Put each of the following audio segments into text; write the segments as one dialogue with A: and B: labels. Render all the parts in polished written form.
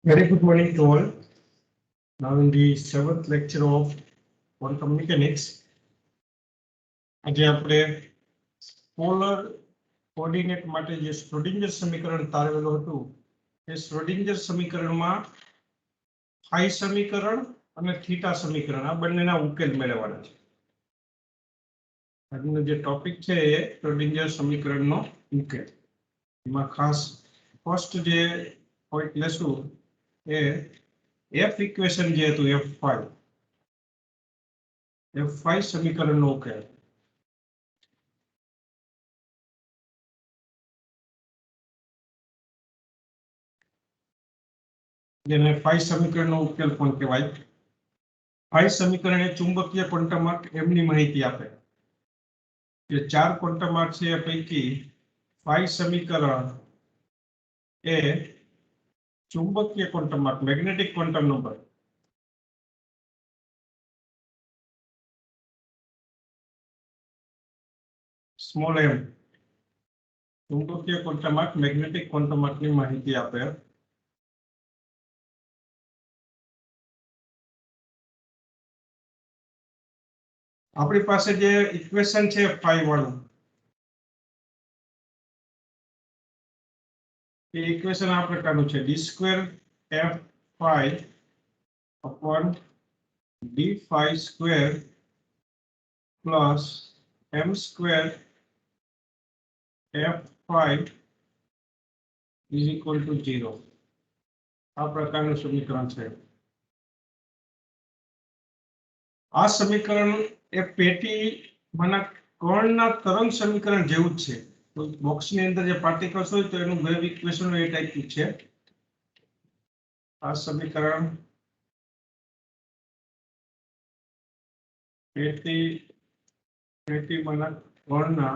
A: Very good morning to all. Now in the seventh lecture of quantum mechanics, આજે આપણે polar coordinate માટે જે Schrodinger સમીકરણ તારવેલું હતું એ શ્રોડિંજર સમીકરણમાં ફાઈ સમીકરણ અને થીટા સમીકરણ આ બંનેના ઉકેલ મેળવવાના છે. આજનો જે ટોપિક છે એ શ્રોડિંજર સમીકરણનો ઉકેલ. એમાં ખાસ ફર્સ્ટ જે પોઈન્ટ લેશું એ એફ ઇક્વેશન જે હતું F5 સમીકરણનો ઉકેલ. જેને ફાઈ સમીકરણનો ઉકેલ પણ કહેવાય. ફાઈ સમીકરણ એ ચુંબકીય ક્વોન્ટમ આર્ક એમની માહિતી આપે. જે ચાર ક્વોન્ટમ આર્ક છે એ પૈકી ફાઈ સમીકરણ એ ચુંબકીય ક્વોન્ટમ આર્ક magnetic quantum number small M ચુંબકીય ક્વોન્ટમ આર્ક મેગ્નેટિક ક્વોન્ટમ આર્કની માહિતી આપે. આપણી પાસે જે ઇક્વેશન છે ફાઈ વાળું એ ઇક્વેશન આ પ્રકારનું છે d² f5 upon d5² plus m² f5 is equal to 0. આ પ્રકારનું સમીકરણ છે. આ સમીકરણ એ પેટીમાંના કર્ણના તરંગ સમીકરણ જેવું જ છે. તો બોક્સની અંદર જે પાર્ટિકલ્સ હોય તો એનું વેવ ઇક્વેશન એ ટાઈપનું છે. આ સમીકરણ પેટીમાંના કર્ણના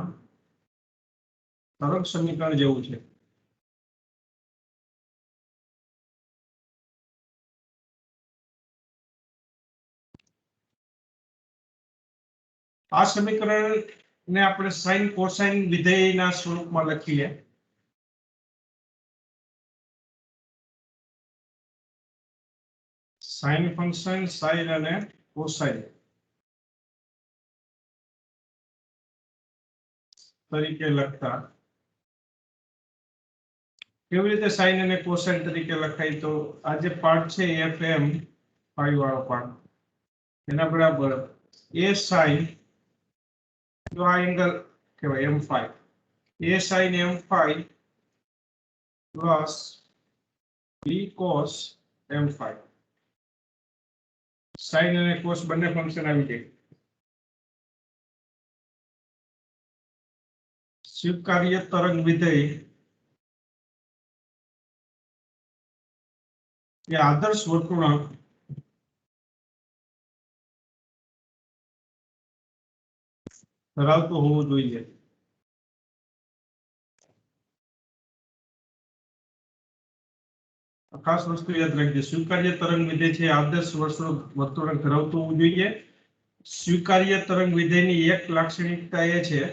A: તરંગ સમીકરણ જેવું છે. આ સમીકરણને આપણે સાઇન કોસાઇન વિધેયના સ્વરૂપમાં લખીએ. સાઇન ફંક્શન સાઇન અને કોસાઇન તરીકે લખતા. કેવી રીતે સાઇન અને કોસાઇન તરીકે લખાય? તો આ જે પાર્ટ છે fm ફાઈ વાળો પાર્ટ એના બરાબર a sin જો આ એંગલ કહેવાય m5 a sin m5 plus b cos m5. Sine અને કોસ બંને ફંક્શન આવી જાય. સ્વીકાર્ય તરંગ વિધેય એ આદર્શ વર્તુળાંક ધરાવતું હોવું જોઈએ. ખાસ વસ્તુ યાદ રાખજો, સ્વીકાર્ય તરંગ વિધેય છે આદર્શ વર્તુળાંક ધરાવતું હોવું જોઈએ. સ્વીકાર્ય તરંગ વિધેયની એક લાક્ષણિકતા એ છે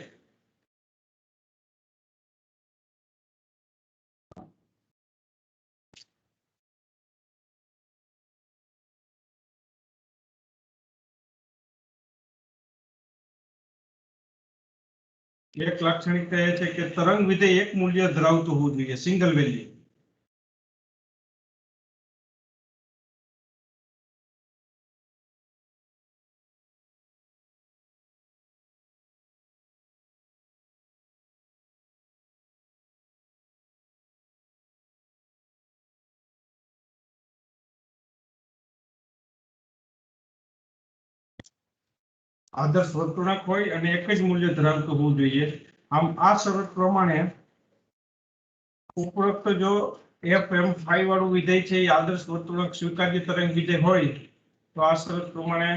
A: કે તરંગ વિધેય એક મૂલ્ય ધરાવતું હોવું જોઈએ, સિંગલ વેલ્યુ. આદર્શ વર્તુળાંક હોય અને એક જ મૂલ્ય ધરાવતું હોવું જોઈએ. આમ આ શરત પ્રમાણે ઉપરોક્ત જો fm5 વાળું વિધેય છે એ આદર્શ વર્તુળાંક સ્વીકાર્ય તરંગ વિધેય હોય તો આ શરત પ્રમાણે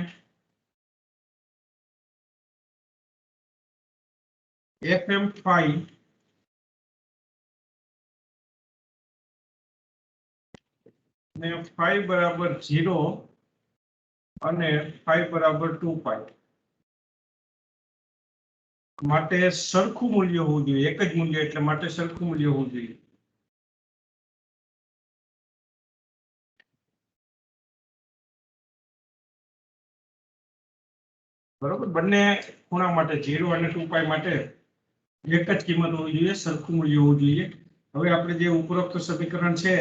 A: fm5 ને 5 બરાબર 0 અને 5 બરાબર 2π માટે સરખું મૂલ્ય હોવું જોઈએ. એક જ મૂલ્ય એટલે માટે સરખું મૂલ્ય હોવું જોઈએ. બરોબર, બંને ખૂણા માટે 0 અને 2π માટે એક જ કિંમત હોવી જોઈએ, સરખું મૂલ્ય હોવું જોઈએ. હવે આપણે જે ઉપરોક્ત સમીકરણ છે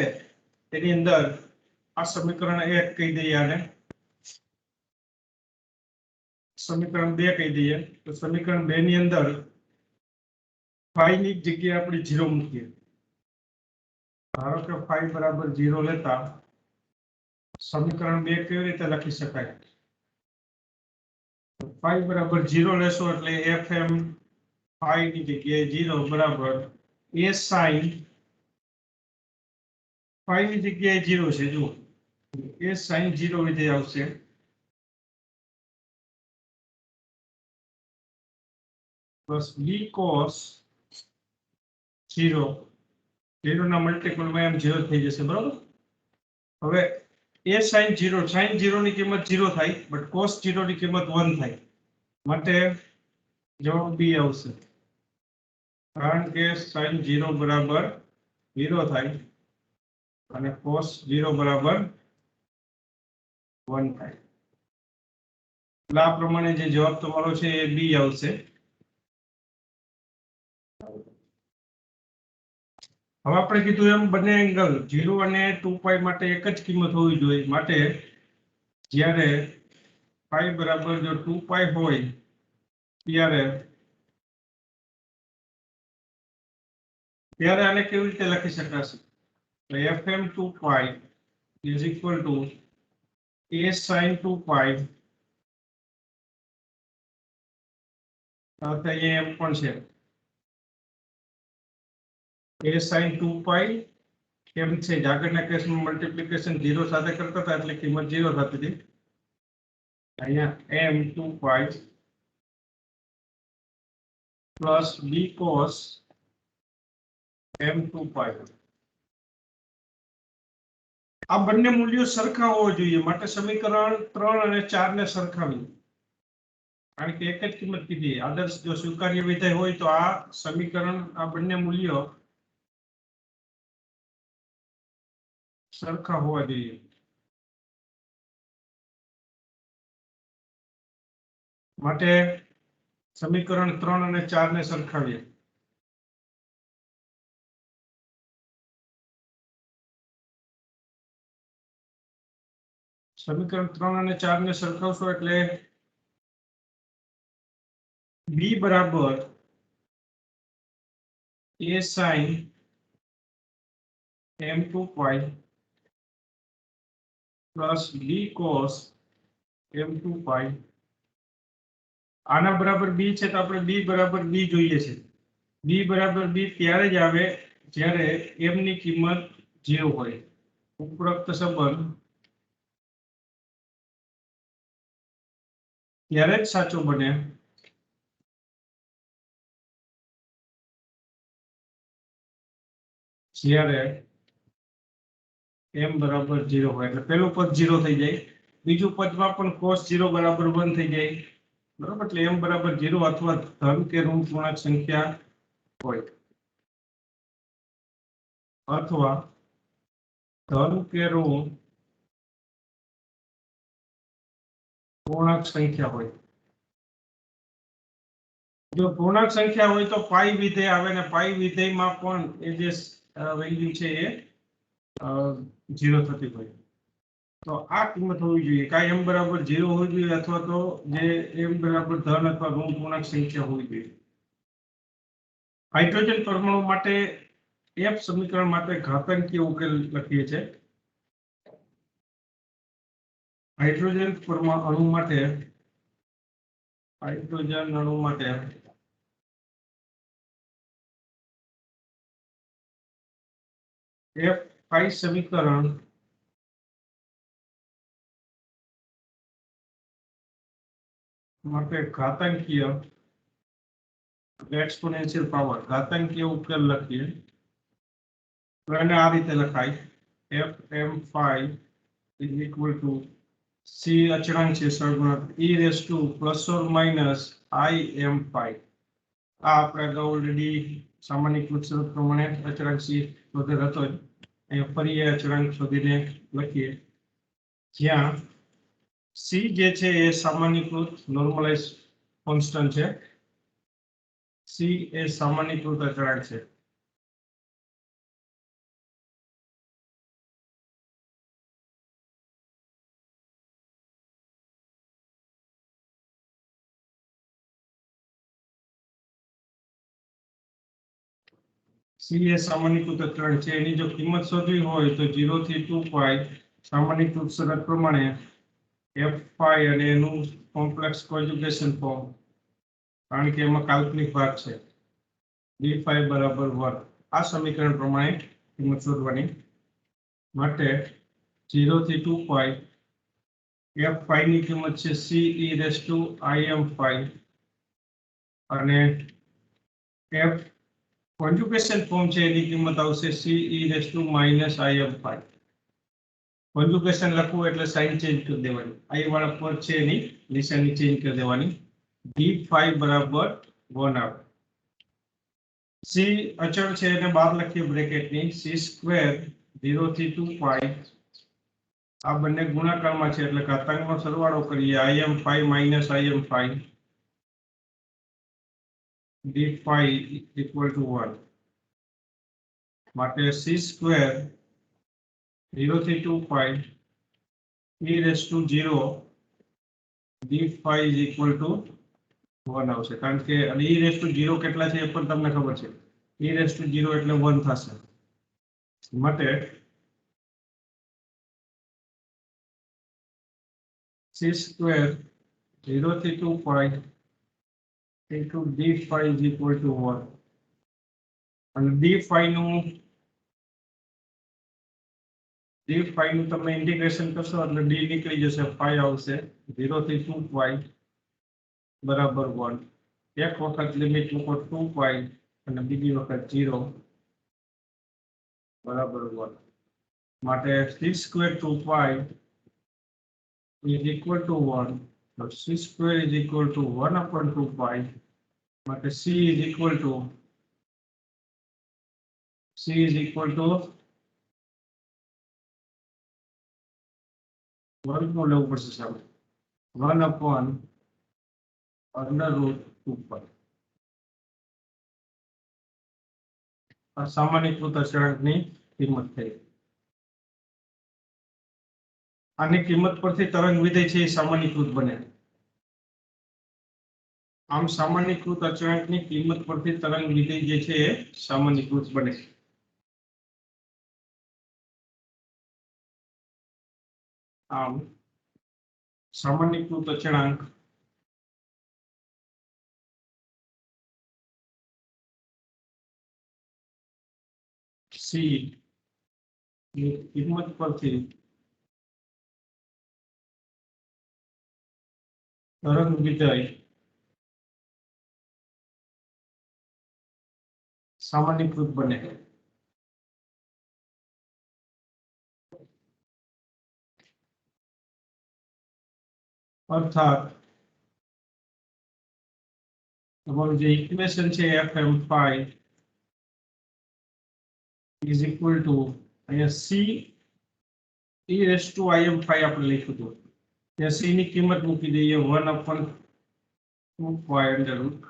A: તેની અંદર આ સમીકરણ 1 કહી દઈએ, આને સમીકરણ 2 કહી દઈએ. તો સમીકરણ 2 ની અંદર phi ની જગ્યાએ આપણે 0 મૂકીએ. ધારો કે phi બરાબર 0 લેતા સમીકરણ 2 કેવી રીતે લખી શકાય? phi બરાબર 0 લેશો એટલે fm phi ની જગ્યાએ 0 બરાબર a sin phi ની જગ્યાએ 0 છે, જુઓ a sin 0 વિધેય આવશે પ્લસ b cos 0, 0 ના મલ્ટીપલમાં એમ 0 થઈ જશે, બરોબર. હવે a sin 0 ની કિંમત 0 થાય, બટ cos 0 ની કિંમત 1 થાય, માટે જવાબ b આવશે. કારણ કે sin 0 બરાબર 0 થાય અને cos 0 બરાબર 1 થાય. એટલે આ પ્રમાણે જે જવાબ તમારો છે એ બી આવશે. હવે આપણે કીધું એમ બંને એંગલ 0 અને 2π માટે એક જ કિંમત હોવી જોઈએ, માટે જ્યારે phi બરાબર જો 2π હોય ત્યારે આને કેવી રીતે લખી શકાશે? તો fm 2π is equal to a sin 2π સાથે અહીંયા એમ પણ છે a sin 2π કેમ છે, આગળના કેસમાં મલ્ટીપ્લિકેશન 0 સાથે કરતા હતા એટલે કિંમત 0 થતી હતી. અહીંયા m 2π plus b cos m 2π. આ બંને મૂલ્યો સરખા હોવા જોઈએ, માટે સમીકરણ 3 અને 4 ને સરખાવીએ. કારણ કે એક જ કિંમત કીધી, આદર્શ જો સ્વીકાર્ય વિધેય હોય તો આ સમીકરણ આ બંને મૂલ્યો સરખા હોવા જોઈએ. માટે સમીકરણ 3 અને 4 ને સરખાવીએ. સમીકરણ 3 અને 4 ને સરખાવશો એટલે b બરાબર a sin m 2π plus b cos m 2π. આના બરાબર b છે તો આપણે b બરાબર b જોઈએ છે. b બરાબર b ત્યારે જ આવે જ્યારે m ની કિંમત 0 હોય. ઉપરોક્ત સંબંધ ત્યારે જ સાચો બને જ્યારે m બરાબર 0 હોય. એટલે પહેલું પદ 0 થઈ જાય, બીજું પદમાં પણ cos 0 બરાબર 1 થઈ જાય, બરાબર. એટલે m બરાબર 0 અથવા ધન કે ઋણ પૂર્ણાંક સંખ્યા હોય, અથવા ધન કે ઋણ પૂર્ણાંક સંખ્યા હોય. જો પૂર્ણાંક સંખ્યા હોય તો પાઈ વિધેય આવે, ને પાઈ વિધેયમાં પણ એ જે વેલ્યુ છે એ 0 થતી હોય. તો આ કિંમત હોવી જોઈએ, કાંઈ m બરાબર 0 હોવી જોઈએ, અથવા તો જે m બરાબર ધન અથવા ઋણ પૂર્ણાંક સંખ્યા હોવી જોઈએ. હાઇડ્રોજન પરમાણુ માટે f સમીકરણ માટે ઘાતાંકીય ઉકેલ લખીએ છીએ. હાઇડ્રોજન અણુ માટે f phi સમીકરણ માટે ઘાતાંકીય એક્સપોનેન્શિયલ પાવર ઘાતાંકીય ઉકેલ લખીએ તો એને આ રીતે લખાય fm phi is equal to c અચળાંક છે સહગુણક e raised to plus or minus im phi. આ આપણે અગાઉ ઓલરેડી સામાન્યકૃત શરત પ્રમાણે અચળાંક c વગર હતો જ. અહીંયા ફરી એ અચળાંક શોધીને લખીએ, જ્યાં સી જે છે એ સામાન્યકૃત નોર્મલાઇઝ કોન્સ્ટન્ટ છે. સી એ સામાન્યકૃત અચળાંક છે. સી એ સામાન્યકૃત અચળાંક છે. એની જો કિંમત શોધવી હોય તો 0 થી 2 પાઈ સામાન્યકૃત શરત પ્રમાણે એફ પાઈ અને એનું કોમ્પ્લેક્સ કોન્જ્યુગેશન ફોર્મ, કારણ કે એમાં કાલ્પનિક ભાગ છે, ડી ફાઈ બરાબર 1. આ સમીકરણ પ્રમાણે કિંમત શોધવાની માટે 0 થી 2 પાઈ એફ પાઈ ની કિંમત છે C E raise to I M pi અને એફ કોન્જ્યુગેશન ફોર્મ છે એની કિંમત આવશે C E raise to minus I M pi. Conjugation લખવું એટલે સાઇન ચેન્જ કરી દેવાની, આઈ વાળા પદ છે એની નિશાની ચેન્જ કરી દેવાની. ડી ફાઈ બરાબર 1 આવે. સી અચળ છે એને બહાર લખીએ બ્રેકેટની. સી સ્ક્વેર 0 થી 2 પાઈ આ બંને ગુણાકારમાં છે એટલે ઘાતાંકનો સરવાળો કરીએ. I m phi minus I m phi d phi equal to 1 માટે સી સ્ક્વેર 0 થી 2 pi e raise to 0 d phi is equal to 1 આવશે, કારણ કે e રેસ ટુ 0 કેટલા છે એ પણ તમને ખબર છે. e રેસ ટુ 0 એટલે 1 થશે માટે સી સ્ક્વેર 0 થી 2 પાઈ into d phi is equal to 1 અને d phi નું તમે ઇન્ટિગ્રેશન કરશો એટલે d નીકળી જશે, phi આવશે. 0 થી 2 pi બરાબર 1. એક વખત લિમિટ મૂકો 2 pi અને બીજી વખત 0 બરાબર 1 માટે c square 2 pi is equal to 1. so c square is equal to 1 upon 2 pi માટે c is equal to 1 નું લેવું પડશે સાહેબ, 1 upon under root 2 pi. આ સામાન્યકૃત અચળાંકની કિંમત થઈ. આની કિંમત પરથી તરંગ વિધેય છે એ સામાન્યકૃત બને. આમ સામાન્યકૃત અચળાંકની કિંમત પરથી તરંગ વિધેય જે છે એ સામાન્યકૃત બને. આમ સામાન્યકૃત અચળાંક સી ની કિંમત પરથી તરંગ વિધેય સામાન્યકૃત બને. અર્થાત તમારું જે ઇક્વેશન છે f m phi is equal to અહીંયા c E raise to I m phi આપણે લખ્યું હતું, ત્યાં સી ની કિંમત મૂકી દઈએ 1 upon 2 pi under root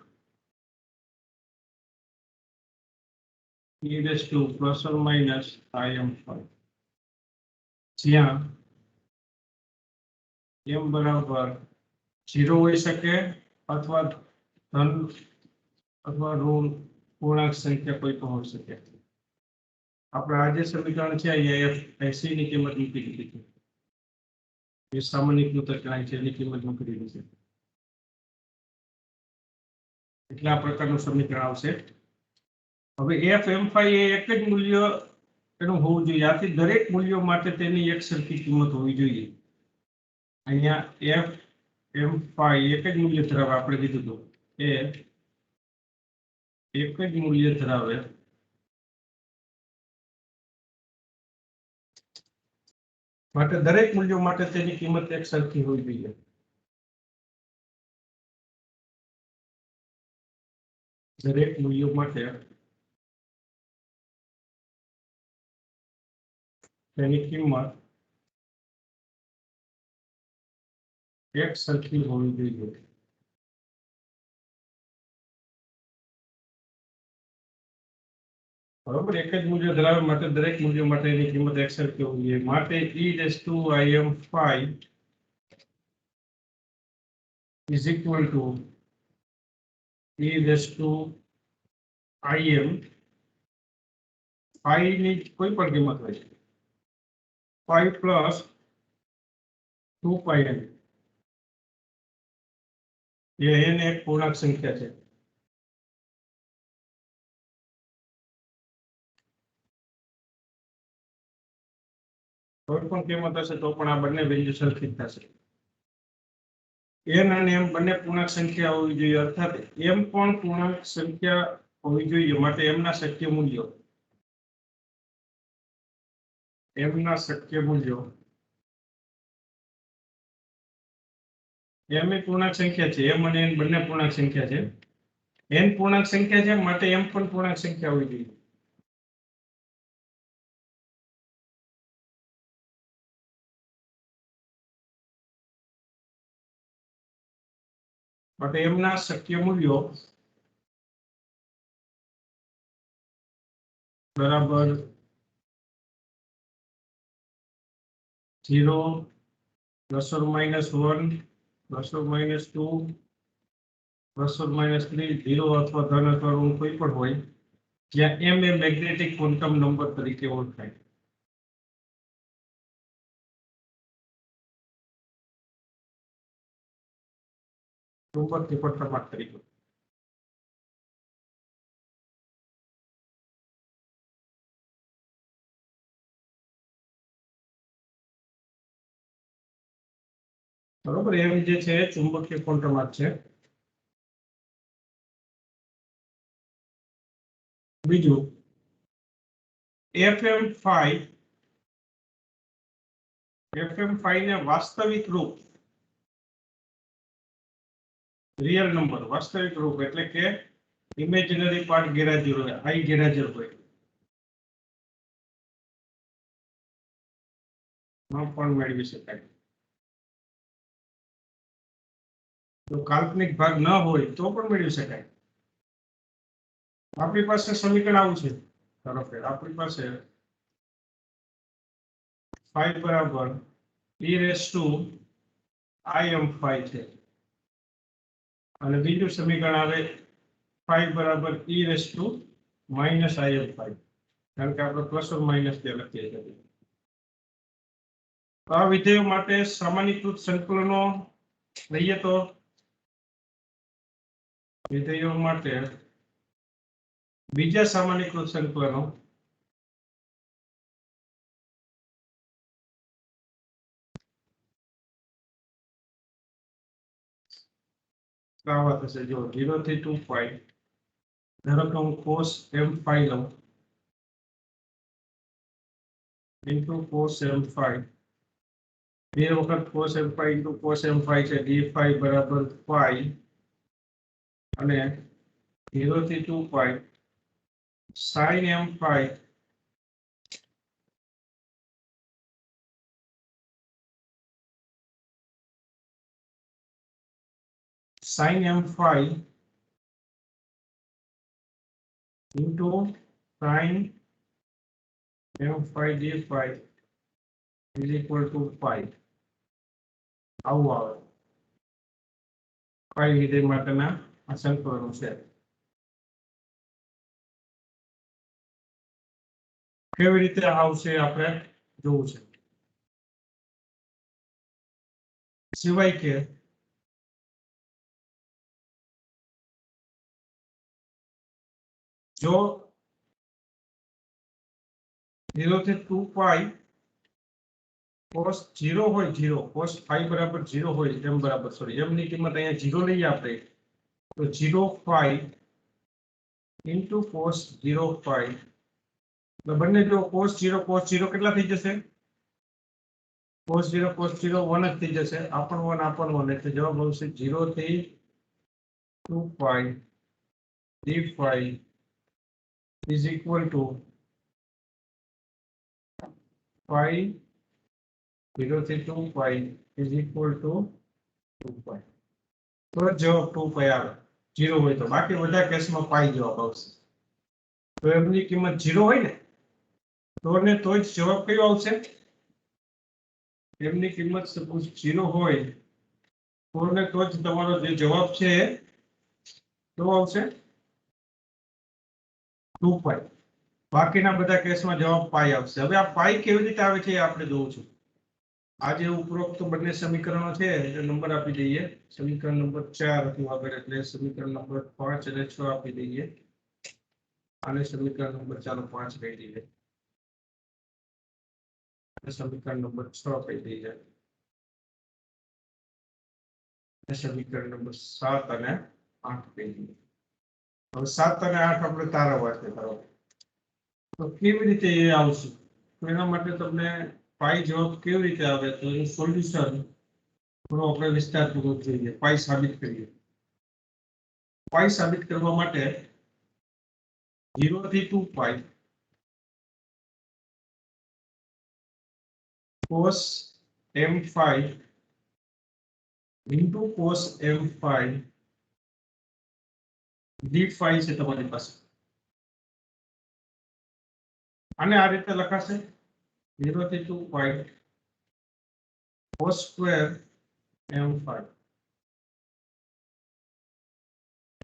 A: e raised to plus or minus I m phi, જ્યાં m બરાબર 0 હોઈ શકે અથવા ધન અથવા ઋણ પૂર્ણાંક સંખ્યા કોઈ પણ હોઈ શકે. આપણે આ જે સમીકરણ છે અહીંયા f c ની કિંમત મૂકી દીધી છે, એ સામાન્યકૃત અચળાંક છે એની કિંમત મૂકી દીધી છે એટલે આ પ્રકારનું સમીકરણ આવશે. હવે એફ એમ ફાઈ એ એક જ મૂલ્ય એનું હોવું જોઈએ. આથી દરેક મૂલ્યો માટે તેની એક સરખી કિંમત હોવી જોઈએ. અહીંયા એફ એમ ફાઈ એક જ મૂલ્ય ધરાવે, આપણે કીધું હતું એ એક જ મૂલ્ય ધરાવે માટે દરેક મૂલ્યો માટે તેની કિંમત એક સરખી હોવી જોઈએ. દરેક મૂલ્યો માટે તેની કિંમત એક સરખી હોવી જોઈએ. બરોબર, એક જ મૂલ્ય ધરાવવા માટે દરેક મૂલ્ય માટેની કિંમત એક સરખી હોવી જોઈએ. માટે e⁵ is equal to e⁵ phi ની કોઈ પણ કિંમત હોય છે. phi plus 2πn એ n એક પૂર્ણાંક સંખ્યા છે. કોઈ પણ કિંમત હશે તો પણ આ બંને વેલ્યુ સરખી જ થશે. n અને m બંને પૂર્ણાંક સંખ્યા હોવી જોઈએ, અર્થાત m પણ પૂર્ણાંક સંખ્યા હોવી જોઈએ. માટે m ના શક્ય મૂલ્યો m એ પૂર્ણાંક સંખ્યા છે. m અને n બંને પૂર્ણાંક સંખ્યા છે. n પૂર્ણાંક સંખ્યા છે માટે m પણ પૂર્ણાંક સંખ્યા હોવી જોઈએ. માટે m ના શક્ય મૂલ્યો બરાબર 0 ±1 ±2 ±3 0 અથવા ધન અથવા ઋણ કોઈ પણ હોય, જ્યાં m એ મેગ્નેટિક ક્વોન્ટમ નંબર તરીકે ઓળખાય. ચુંબકીય પટ્ટમાર્ગ તરીકે. બરોબર, એમ જે છે ચુંબકીય ક્વોન્ટમાર્ગ છે. બીજું fm5 ને વાસ્તવિક રૂપ રિયલ નંબર વાસ્તવિક રૂપ એટલે કે ઇમેજિનરી પાર્ટ ગેરહાજર હોય, આઈ ગેરહાજર હોય, પણ મેળવી શકાય. જો કાલ્પનિક ભાગ ન હોય તો પણ મેળવી શકાય. આપણી પાસે સમીકરણ આવું છે. ધારો કે આપણી પાસે 5 બરાબર e⁵im5 છે અને બીજું સમીકરણ આવે 5 બરાબર e⁻⁻im5, કારણ કે આપણે પ્લસ ઓર માઇનસ જે લખીએ છીએ. આ વિધેયો માટે સામાન્યકૃત સંકલનો લઈએ તો વિધેયો માટે બીજા સામાન્યકૃત સંકલનો આવા થશે. જો 0 થી 2π, ધારો કે હું cos m5 લઉં into cos m5, બે વખત cos m5 into cos m5 છે, d5 બરાબર phi અને 0 થી 2π sin m5 sin m5 into sin m5 d5 is equal to pi. આવું આવે. પાઈ વિધેય માટેના આ સંકલનો છે. કેવી રીતે આવશે આપણે જોવું છે. સિવાય કે જો 0 થી 2π cos 0 હોય, 0 cos phi બરાબર 0 હોય, m બરાબર સોરી m ની કિંમત અહીંયા 0 લઈએ આપણે તો 0 phi into cos 0 phi, તો બંને જો cos 0 કેટલા થઈ જશે? cos 0 1 જ થઈ જશે. આ પણ 1 આ પણ 1 એટલે જવાબ આવશે 0 થી 2π d5 is equal to phi 0 થી 2π is equal to 2 પાઈ તો જવાબ 2 પાઈ આવે 0 હોય તો બાકી બધા કેસમાં પાઈ જવાબ આવશે તો એમની કિંમત 0 હોય ને તો જ જવાબ કયો આવશે એમની કિંમત સપોઝ 0 હોય તો જ તમારો જે જવાબ છે કેવો આવશે 2 પાઈ બાકીના બધા કેસમાં જવાબ પાઈ આવશે હવે આ પાઈ કેવી રીતે આવે છે એ આપણે જોવું છું આ જે ઉપરોક્ત બંને સમીકરણો છે એ નંબર આપી દઈએ સમીકરણ નંબર 4 હતું આગળ એટલે સમીકરણ નંબર 5 અને 6 આપી દઈએ અને સમીકરણ નંબર 5 કહી દઈએ સમીકરણ નંબર 6 કહી દઈએ સમીકરણ નંબર 7 અને 8 કહી દઈએ હવે 7 અને 8 આપણે તારવવા છે તો કેવી રીતે એ આવશે તો એના માટે તમને પાઈ જવાબ કેવી રીતે આવે તો એનું સોલ્યુશન થોડો આપણે વિસ્તારપૂર્વક જોઈએ પાઈ સાબિત કરીએ પાઈ સાબિત કરવા માટે 0 થી 2 પાઈ cos m5 into cos m5 d5 છે તમારી પાસે આને આ રીતે લખાશે 0 થી 2 પાઈ cos square m5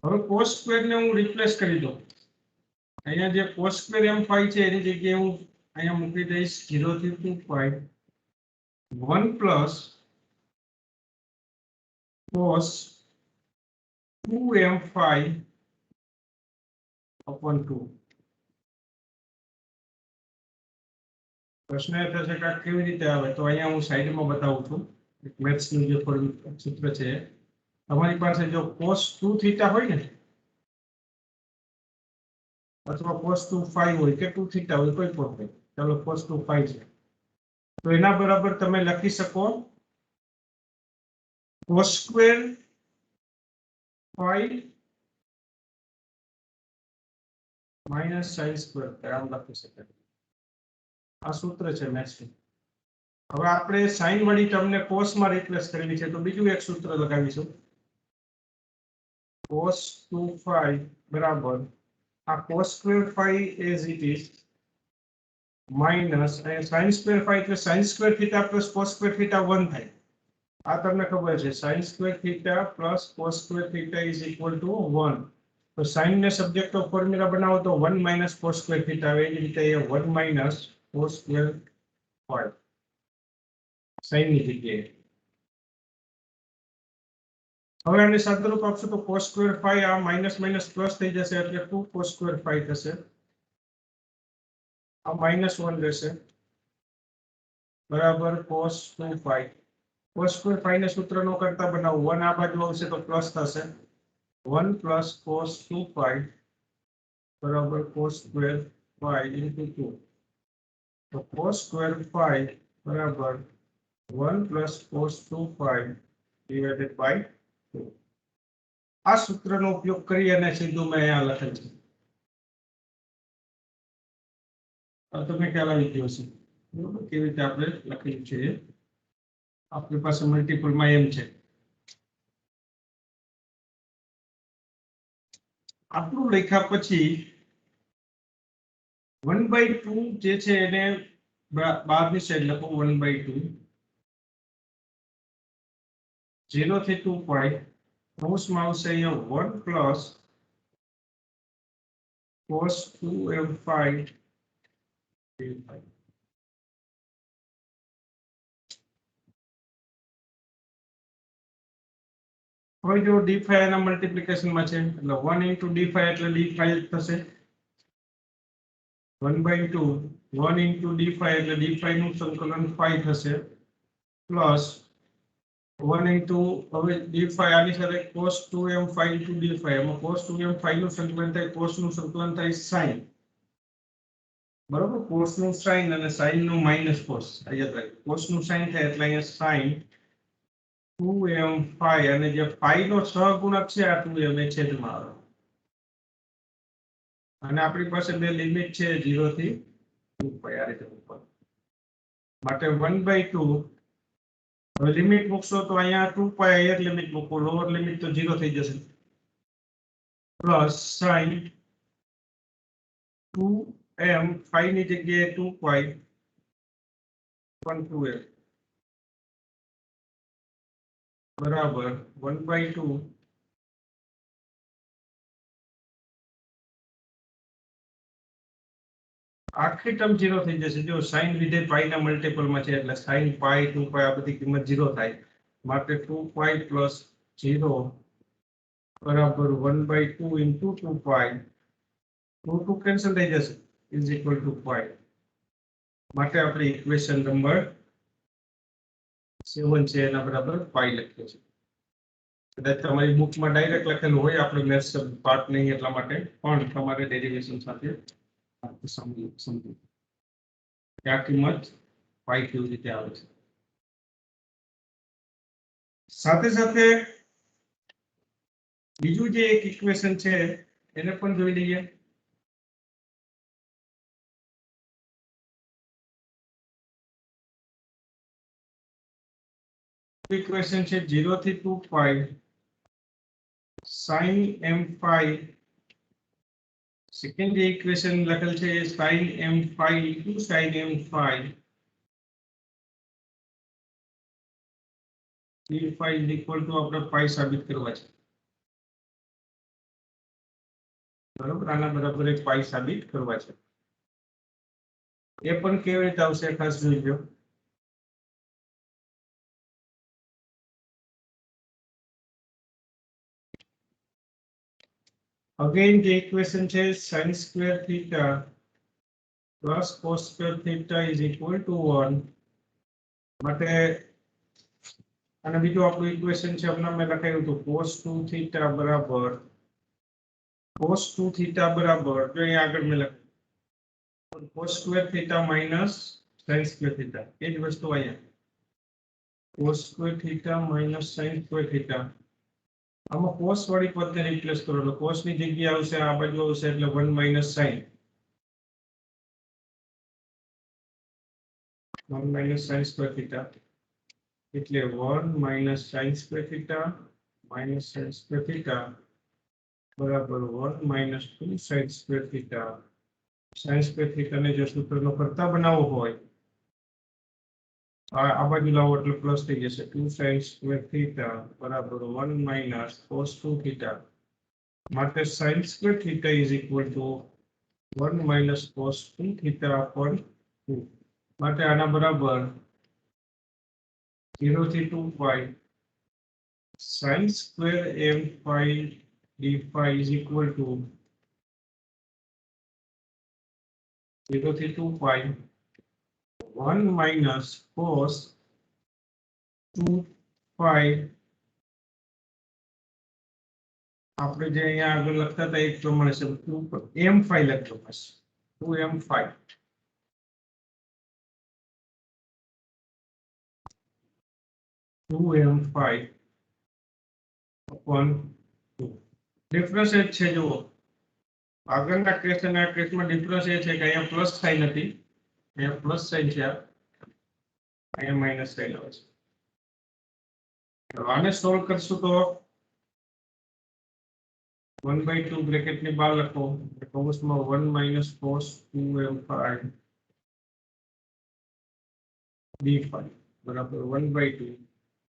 A: હવે cos square ને હું રિપ્લેસ કરી દઉં અહીંયા જે cos square m5 છે એની જગ્યાએ હું અહીંયા મૂકી દઈશ 0 થી 2 પાઈ 1 plus cos 2m5 upon 2 પ્રશ્ન એ થશે કે કેવી રીતે આવે તો અહીંયા હું સાઈડમાં બતાવું છું એક મેથ્સનું જે સૂત્ર છે તમારી પાસે જો cos 2 થીટા હોય ને અથવા cos 2 phi હોય કે 2 થીટા હોય કોઈ પણ હોય ચાલો cos 2 phi છે તો એના બરાબર તમે લખી શકો cos square phi minus sin square આમ લખી શકાય આ સૂત્ર છે મેથ્સનું હવે આપણે sin વાળી ટર્મને cos માં રિપ્લેસ કરવી છે તો બીજું એક સૂત્ર લગાવીશું cos 2 phi બરાબર આ cos square phi as it is minus sin square phi એટલે sin square theta plus cos square theta 1 થાય આ તમને ખબર છે sin square theta plus cos square theta is equal to 1 તો sin ને સબ્જેક્ટ ઓફ ફોર્મ્યુલા બનાવો તો 1 minus cos square theta આવે એ રીતે એ 1 minus cos square phi sin ની જગ્યાએ હવે આને સાદરૂપ આપશો તો cos square phi આ માઈનસ માઈનસ પ્લસ થઈ જશે એટલે 2 cos square phi થશે આ -1 રહેશે બરાબર cos 2 phi cos square phi ને સૂત્ર નો કરતા બનાવો 1 આ બાજુ આવશે તો પ્લસ થશે 1 plus cos 2 phi બરાબર cos square phi into 2 તો cos square phi બરાબર 1 plus cos 2 phi divided by 2 આ સૂત્રનો ઉપયોગ કરી અને સીધું મેં અહીંયા લખેલ છે તમને ખ્યાલ આવી ગયો છે બરોબર કેવી રીતે આપણે લખેલું છે આપણી પાસે મલ્ટીપલમાં એમ છે આટલું લખ્યા પછી 1/2 જે છે એને બહારની સાઈડ લખો 1/2 0 થી 2 પાઈ કૌંસમાં આવશે અહીંયા 1 plus cos 2m5 d5 હવે જો d5 એના મલ્ટીપ્લિકેશનમાં છે એટલે 1 into d5 એટલે d5 થશે 1/2 1 into d5 એટલે d5 નું સંકલન 5 થશે પ્લસ 1 into હવે d5 આની સાથે cos 2m5 into d5 એમાં cos 2m5 નું સંકલન થાય cos નું સંકલન થાય sin બરોબર cos નું sin અને sin નું minus cos યાદ રાખો cos નું sin થાય એટલે અહીંયા sin 2m5 અને જે phi નો સહગુણક છે આ 2m એ છેદમાં આવે અને આપણી પાસે બે લિમિટ છે 0 થી 2 પાઈ આ રીતે ઉપર માટે 1/2 હવે લિમિટ મૂકશો તો અહીંયા 2 પાઈ એક લિમિટ મૂકો, લોઅર લિમિટ તો 0 થઈ જશે, પ્લસ સાઇન 2m 5 ની જગ્યાએ 2 પાઈ 1/2l બરાબર 1/2 આખી ટર્મ 0 થઈ જશે। જો સાઇન વિધેય પાઈ ના મલ્ટીપલ માં છે એટલે સાઇન પાઈ 2 પાઈ આ બધી કિંમત 0 થાય, માટે 2 પાઈ પ્લસ 0 બરાબર 1/2 ઇન્ટુ 2 પાઈ, 2 2 કેન્સલ થઈ જશે, ઇઝ ઇક્વલ ટુ પાઈ। માટે આપણે ઇક્વેશન નંબર 7 છે એના બરાબર પાઈ લખીએ છીએ। કદાચ તમારી બુકમાં ડાયરેક્ટ લખેલું હોય, આપણે મેથ્સ પાર્ટ નહીં એટલા માટે, પણ તમારે ડેરિવેશન સાથે સમજવું કે આ કિંમત પાઈ કેવી રીતે આવે છે। સાથે સાથે બીજું જે એક ઇક્વેશન છે એને પણ જોઈ લઈએ। ઇક્વેશન છે 0 થી 2 પાઈ sin m phi, સેકન્ડ જે ઇક્વેશન લખેલ છે એ sin m phi into sin m phi d phi is equal to આપણે પાઈ સાબિત કરવા છે, બરાબર, આના બરાબર એક પાઈ સાબિત કરવા છે। એ પણ કેવી રીતે આવશે ખાસ જોઈજો। અગેન જે ઇક્વેશન છે sin square theta plus cos square theta is equal to 1, માટે અને બીજું આપણું ઇક્વેશન છે હમણાં મેં લખાયું હતું cos 2 થીટા બરાબર cos 2 થીટા બરાબર, જો અહીંયા આગળ મેં લખ્યું cos square theta minus sin square theta, એ જ વસ્તુ અહીંયા cos square theta minus sin square theta, આમાં cos વાળી પદને રિપ્લેસ કરો એટલે cos ની જગ્યાએ આવશે આ બાજુ આવશે એટલે 1 minus sin, 1 minus sin square theta એટલે 1 minus sin square theta minus sin square theta બરાબર 1 minus 2 sin square theta. sin square theta ને જો સૂત્રનો કરતા બનાવવો હોય આ બાજુ લાવો એટલે પ્લસ થઈ જશે, 2 sin સ્ક્વેર થીટા બરાબર 1 માઈનસ cos 2 થીટા, માટે sin square theta is equal to 1 minus cos 2 theta upon 2, માટે આના બરાબર 0 થી 2 પાઈ sin square m phi d phi is equal to 0 થી 2 પાઈ 1 minus cos 2 phi, આપણે જે અહીંયા આગળ લખતા હતા એક પ્રમાણે છે m phi લખજો, બસ 2m phi upon 2। ડિફરન્સ એ છે, જુઓ આગળના કેસ અને આ કેસમાં ડિફરન્સ એ છે કે અહીંયા પ્લસ સાઇન હતી, અહીંયા પ્લસ સાઇન છે, અહીંયા માઇનસ સાઇન આવે છે। તો આને સોલ્વ કરશું તો 1/2 બ્રેકેટ ની બહાર લખો, કૌંસમાં 1 minus cos 2m phi d phi બરાબર 1/2,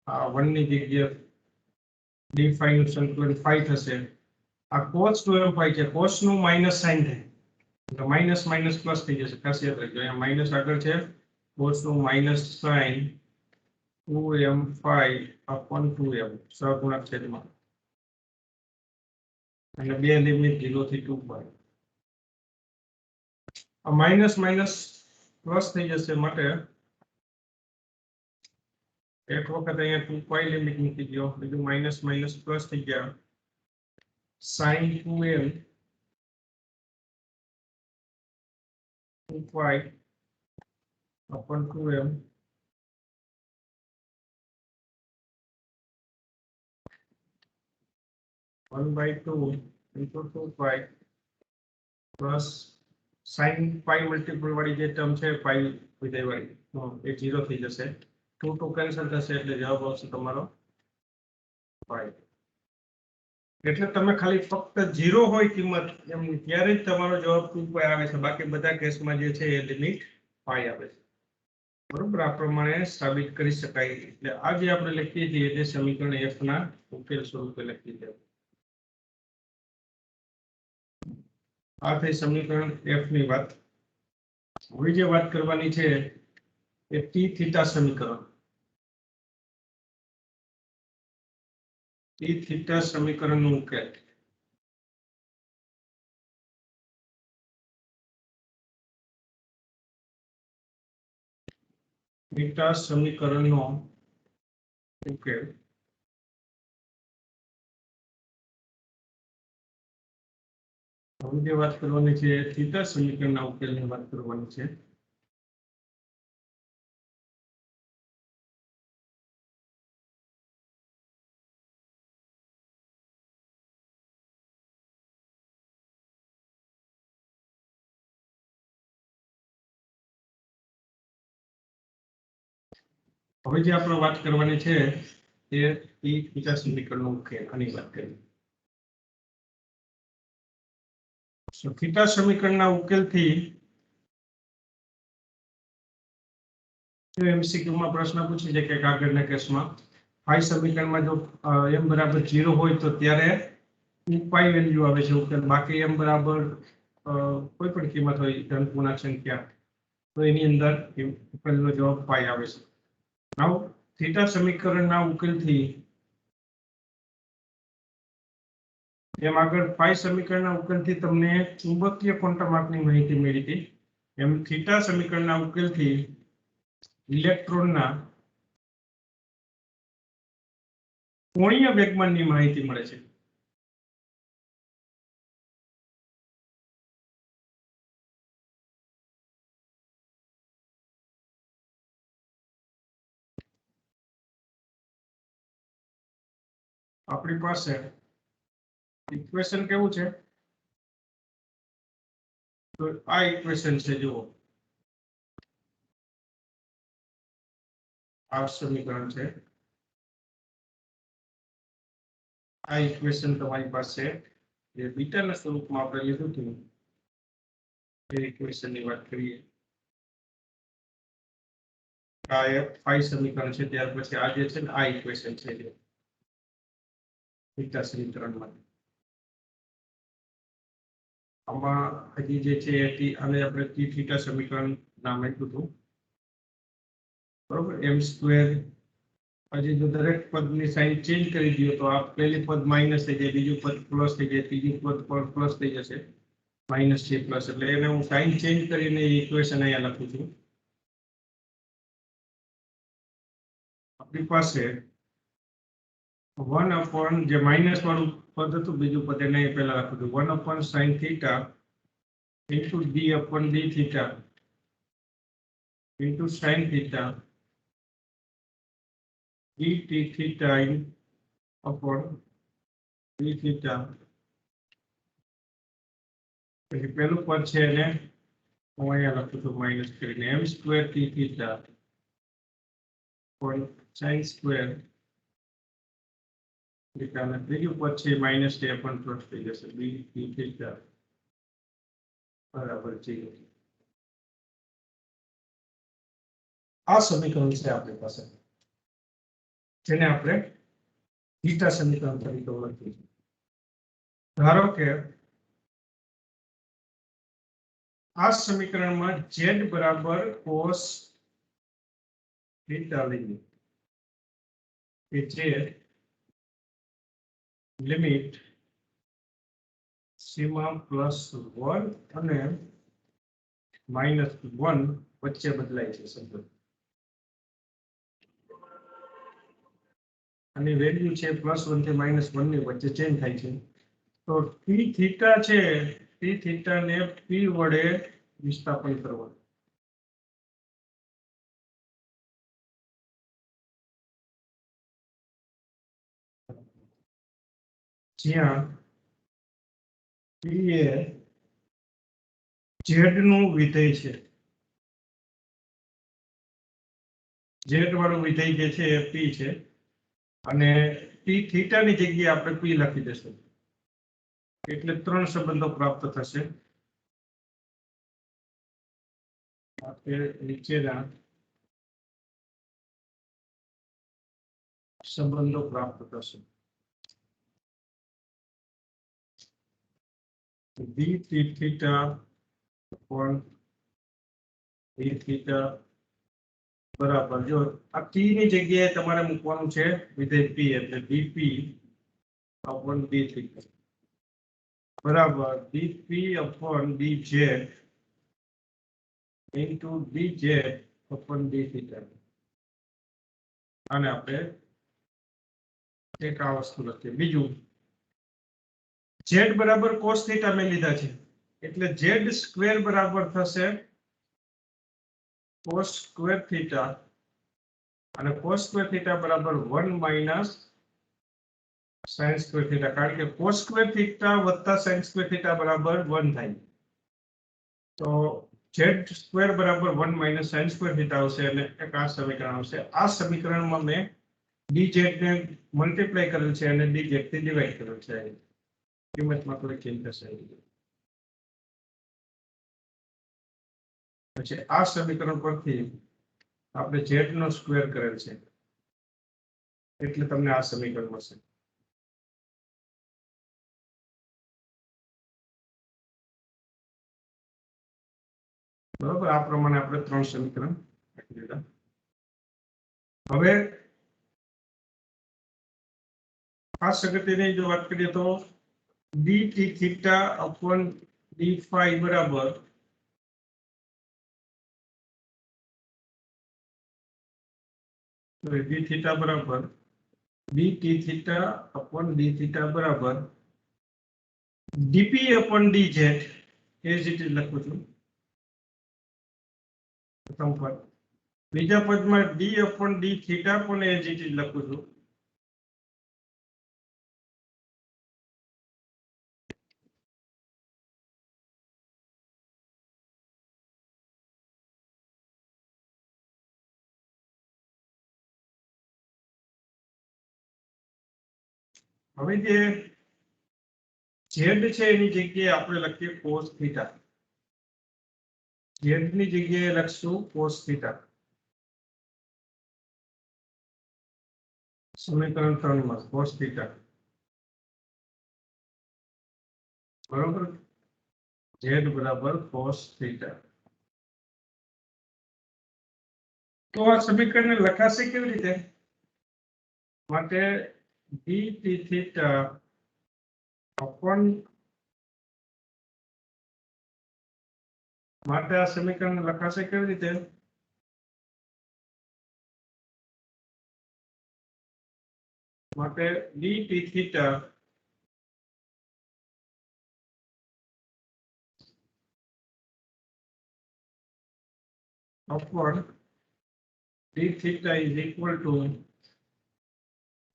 A: આ 1 ની જગ્યાએ d phi નું સંકલન phi થશે, આ cos 2m phi છે, cos નું માઇનસ સાઇન થાય એટલે માઇનસ માઇનસ પ્લસ થઈ જશે, ખાસ યાદ રાખજો અહીંયા માઇનસ આગળ છે, cos નું minus sign 2m phi upon 2m સહગુણક છેદમાં, અને બે લિમિટ 0 થી 2 પાઈ, આ માઇનસ માઇનસ પ્લસ થઈ જશે, માટે એક વખત અહીંયા 2 પાઈ લિમિટ મૂકી દો, બીજું માઇનસ માઇનસ પ્લસ થઈ ગયા, sin 2m 2 pi upon 2m one by 2 into 2 pi plus sin pi multiple વાળી જે ટર્મ છે પાઈ વિધેય વાળી એ 0 થઈ જશે, 2 2 કેન્સલ થશે એટલે જવાબ આવશે તમારો 5. એટલે તમે ખાલી ફક્ત 0 હોય કિંમત એમ ત્યારે જ તમારો જવાબ 2 pi આવે છે, બાકી બધા કેસમાં જે છે એ લિમિટ 5 આવે છે. બરોબર, આ પ્રમાણે સાબિત કરી શકાય. એટલે આ જે આપણે લખીએ છીએ તે સમીકરણ f ના ઉકેલ સ્વરૂપે લખી છે. આ થઈ સમીકરણ f ની વાત. હવે જે વાત કરવાની છે એ t થીટા સમીકરણ. t થીટા સમીકરણનો ઉકેલ. થીટા સમીકરણનો ઉકેલ. હવે જે વાત કરવાની છે થીટા સમીકરણના ઉકેલની વાત કરવાની છે. હવે જે આપણે વાત કરવાની છે તે થીટા સમીકરણનો ઉકેલ આની વાત કરીએ. થીટા સમીકરણના ઉકેલથી MCQ માં પ્રશ્ન પૂછી છે કે આગળના કેસમાં phi સમીકરણમાં જો m બરાબર 0 હોય તો ત્યારે 2 pi વેલ્યુ આવે છે ઉકેલ, બાકી m બરાબર કોઈ પણ કિંમત હોય ધન પૂર્ણાંક સંખ્યા તો એની અંદર ઉકેલનો જવાબ pi આવે છે. now થીટા સમીકરણના ઉકેલથી એમ આગળ phi સમીકરણના ઉકેલથી તમને ચુંબકીય ક્વોન્ટમ આંકની માહિતી મળી હતી, એમ થીટા સમીકરણના ઉકેલથી ઇલેક્ટ્રોનના કોણીય વેગમાનની માહિતી મળે છે. આપણી પાસે ઇક્વેશન કેવું છે તો આ ઇક્વેશન છે, જુઓ આ સમીકરણ છે. આ ઇક્વેશન તમારી પાસે જે બીટાના સ્વરૂપમાં આપણે લીધું હતું એ ઇક્વેશનની વાત કરીએ. આ phi સમીકરણ છે, ત્યાર પછી આ જે છે ને આ ઇક્વેશન છે થીટા સમીકરણમાં. આમાં હજી જે છે આને આપણે t થીટા સમીકરણ નામ આપ્યું હતું, બરોબર. m સ્ક્વેર હજી જો દરેક પદની સાઇન ચેન્જ કરી દો તો આ પહેલી પદ માઇનસ થઈ જાય, બીજું પદ પ્લસ થઈ જાય, ત્રીજું પદ પણ પ્લસ થઈ જશે, માઇનસ છે પ્લસ, એટલે એને હું સાઇન ચેન્જ કરીને ઇક્વેશન અહીંયા લખું છું. આપણી પાસે 1 upon જે માઇનસ વાળું પદ હતું બીજું પદ એને પહેલા લખું છું 1 upon sin theta into d upon d theta into sin theta dt theta upon d theta. પછી પહેલું પદ છે એને હું અહીંયા લખું છું માઇનસ કરીને m square t theta upon sin square theta, અને ત્રીજું પદ છે માઇનસ t upon પ્લસ થઈ જશે b t theta બરાબર છે. આ સમીકરણ છે આપણી પાસે, જેને આપણે થીટા સમીકરણ તરીકે ઓળખીએ છીએ. ધારો કે આ સમીકરણમાં z બરાબર cos થીટા લઈએ કે જે લિમિટ સીમા +1 અને -1 વચ્ચે બદલાય છે શબ્દ, અને વેલ્યુ છે +1 થી -1 ની વચ્ચે ચેન્જ થાય છે. તો t થીટા છે, t થીટા ને p વડે વિસ્થાપન કરવાનું. જ્યાં p એ z નું વિધેય છે, જેડ વાળું વિધેય જે છે એ પી છે અને ટી થીટાની જગ્યાએ આપણે પી લખી દઈશું એટલે ત્રણ સંબંધો પ્રાપ્ત થશે નીચેના સંબંધો પ્રાપ્ત થશે D T theta upon D theta બરાબર જો આ ટી ની જગ્યાએ તમારે મૂકવાનું છે વિધેય પી એટલે ડીપી upon ડી થીટા બરાબર DP upon D Z into dz upon d theta આને આપણે એક આ વસ્તુ લખીએ બીજું z બરાબર cos theta મેં લીધા છે એટલે z સ્ક્વેર બરાબર થશે cos સ્ક્વેર theta અને cos સ્ક્વેર theta બરાબર 1 માઈનસ sin સ્ક્વેર theta કારણ કે cos સ્ક્વેર theta વત્તા sin સ્ક્વેર theta બરાબર 1 થાય તો z સ્ક્વેર બરાબર 1 માઈનસ sin સ્ક્વેર theta આવશે અને એક આ સમીકરણ આવશે આ સમીકરણમાં મેં dz ને મલ્ટીપ્લાય કરેલ છે અને dz થી ડિવાઇડ કરેલ છે કિંમતમાં કોઈ ચેન્જ થશે પછી આ સમીકરણ પરથી આપણે z નો સ્ક્વેર કરેલ છે એટલે તમને આ સમીકરણ મળશે બરાબર આ પ્રમાણે આપણે ત્રણ સમીકરણ લખી દીધા હવે આ સંગતિની જો વાત કરીએ તો D T theta upon D phi બરાબર ડી થીટા બરાબર D T theta upon D theta બરાબર ડીપી અપોન ડી જેડ એ જ રીતે લખું છું પ્રથમ પદ બીજા પદમાં ડી અપોન ડી થીટા પણ એ જ રીતે લખું છું હવે જે ઝેડ છે એની જગ્યાએ આપણે લખીએ કોસ થીટા ઝેડ ની જગ્યાએ લખશું કોસ થીટા સમીકરણ 3 માં કોસ થીટા બરોબર ઝેડ બરાબર કોસ થીટા તો આ સમીકરણને લખાશે કેવી રીતે માટે ડી ટી થીટા અપોન માટે આ સમીકરણ લખાશે કેવી રીતે માટે D T theta upon D theta is equal two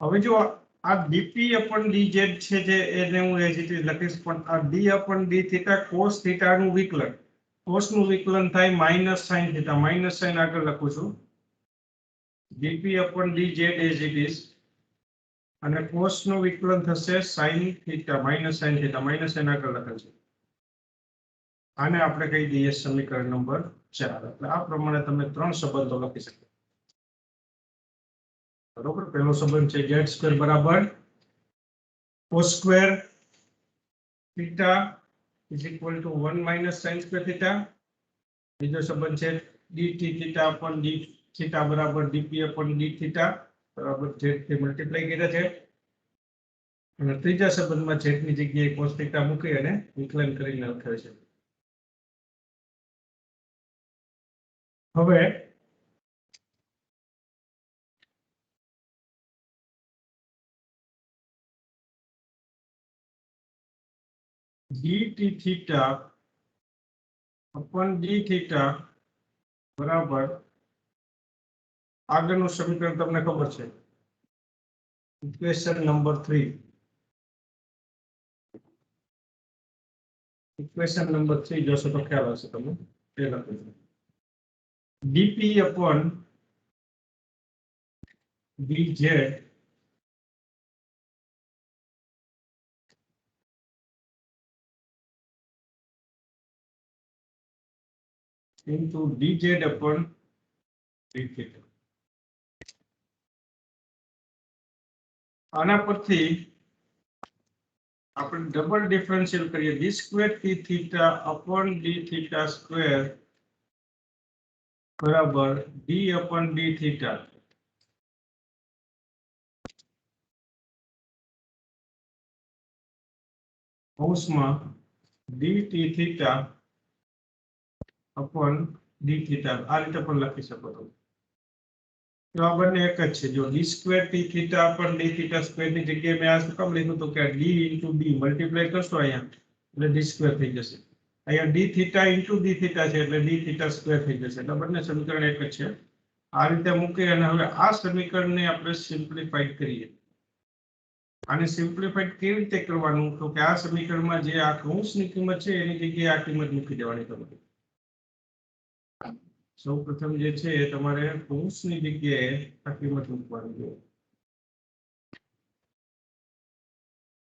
A: હવે જો આ ડીપી અપોન ડીઝેડ છે જે એને હું એ રીતે લખીશ પણ આ D upon D theta cos theta નું વિકલન કોસ નું વિકલન થાય minus sine theta minus sine આગળ લખું છું DP upon DZ as it is અને કોસ નું વિકલન થશે સાઇન થીટા માઈનસ સાઇન આગળ લખેલ છે આને આપણે કહી દઈએ સમીકરણ નંબર 4 એટલે આ પ્રમાણે તમે ત્રણ સંબંધો લખી શકો બરોબર પહેલો સંબંધ છે z સ્ક્વેર બરાબર cos square theta is equal to 1 minus sin square theta બીજો સંબંધ છે dt theta upon d theta બરાબર dp અપોન d થીટા બરાબર z થી મલ્ટીપ્લાય કર્યા છે અને ત્રીજા સંબંધમાં z ની જગ્યાએ cos થીટા મૂકી અને વિકલન કરીને લખેલ છે હવે dt theta upon d theta બરાબર આગળનું સમીકરણ તમને ખબર છે ઇક્વેશન નંબર 3 ઇક્વેશન નંબર 3 જોશો તો ખ્યાલ હશે તમને એ લખું છું dp upon dz into dz upon d theta. આના પરથી આપણે ડબલ ડિફરન્શિયલ કરીએ d square t theta upon d theta square બરાબર d upon d થીટા. કૌંસમાં dt theta upon d theta આ રીતે પણ લખી શકો છો. તો આ બંને એક જ છે. જો d square t theta upon d theta square ની જગ્યાએ મેં આ શું કામ લખ્યું તો કે d into d મલ્ટીપ્લાય કરશો અહીંયા એટલે d સ્ક્વેર થઈ જશે. અહીંયા d theta into d theta છે એટલે d થીટા સ્ક્વેર થઈ જશે. એટલે બંને સમીકરણ એક જ છે. આ રીતે મૂકી અને હવે આ સમીકરણને આપણે સિમ્પ્લિફાઈડ કરીએ. આને સિમ્પ્લિફાઈડ કેવી રીતે કરવાનું તો કે આ સમીકરણમાં જે આ કૌંસની કિંમત છે એની જગ્યાએ આ કિંમત મૂકી દેવાની તમારે. સૌપ્રથમ જે છે તમારે કૌંસની જગ્યાએ આ કિંમત મૂકવાની છે.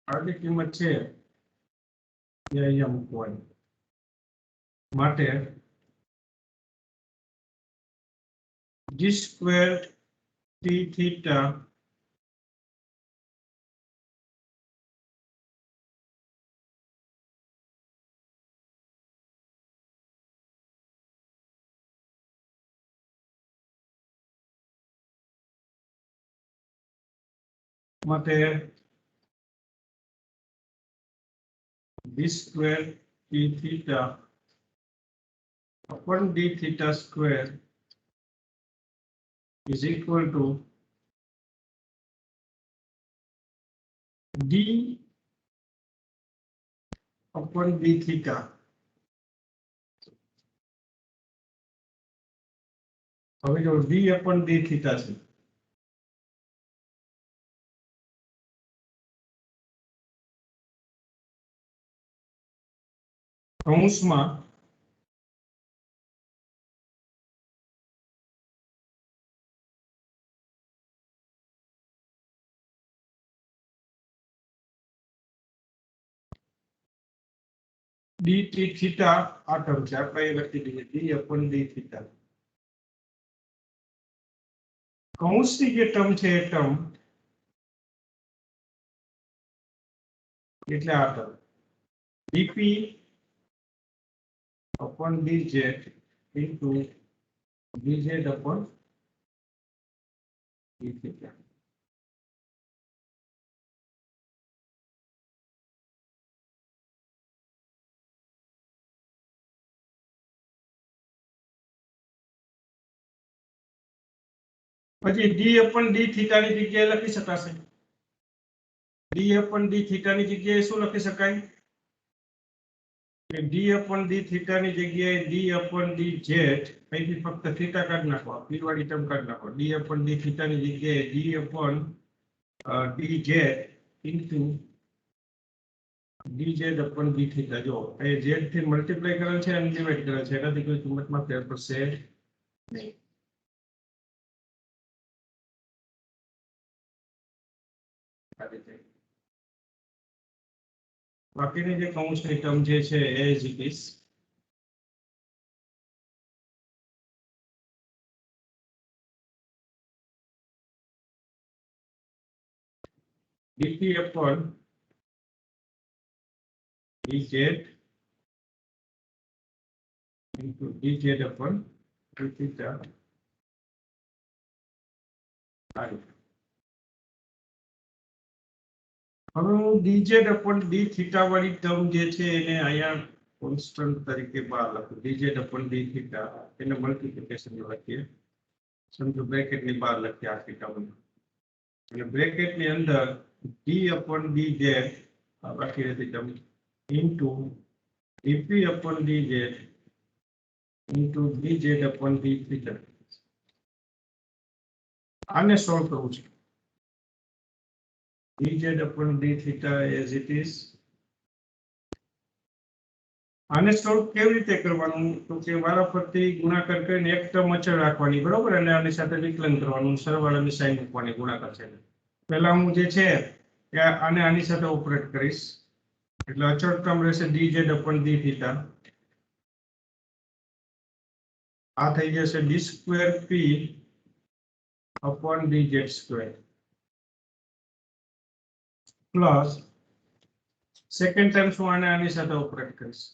A: આ જે કિંમત છે એ અહીંયા મૂકવાની. માટે d સ્ક્વેર t થીટા માટે d square t theta upon d theta square is equal to d upon d theta. હવે જો d upon d theta છે કૌંસમાં dt theta આ ટર્મ છે આપણે એ લખી દઈએ d upon d theta. કૌંસની જે ટર્મ છે એ ટર્મ એટલે આ term dp upon dz into dz upon d theta. પછી d upon d theta ની જગ્યાએ લખી શકાશે. d upon d theta ની જગ્યાએ શું લખી શકાય કે d upon d theta ની જગ્યાએ d upon dz અહીંથી ફક્ત થીટા કાઢી નાખો p વાળી ટર્મ કાઢી નાખો. d upon d theta ની જગ્યાએ d upon dz into dz upon d theta. જો એ z થી મલ્ટીપ્લાય કરેલ છે અને ડિવાઇડ કરેલ છે એનાથી કોઈ કિંમતમાં ફેર પડશે નહીં. બાકીની જે કૌંસની ટર્મ જે છે એ જ it is dp upon dz into dz upon d theta. હવે હું dz upon d theta વાળી ટર્મ જે છે એને અહીંયા કોન્સ્ટન્ટ તરીકે બહાર લખું. dz upon d theta એને મલ્ટીપ્લિકેશન લખીએ. સમજો બ્રેકેટ ની બહાર લખીએ આખી ટર્મ અને બ્રેકેટ ની અંદર d upon dz બાકી રહેતી term into dp upon dz into dz upon d theta. આને સોલ્વ કરવું છે. dz upon d theta as it is આને સોલ્વ કેવી રીતે કરવાનું તો કે વારાફરતી ગુણાકાર કરીને એક ટર્મ અચળ રાખવાની બરોબર અને આની સાથે વિકલન કરવાનું સરવાળાની સાઈન મૂકવાની ગુણાકાર છે પહેલા હું જે છે એ આને આની સાથે ઓપરેટ કરીશ એટલે અચળ ટર્મ રહેશે dz upon d થીટા આ થઈ જશે d square p upon dz square plus second time હું આને આની સાથે ઓપરેટ કરીશ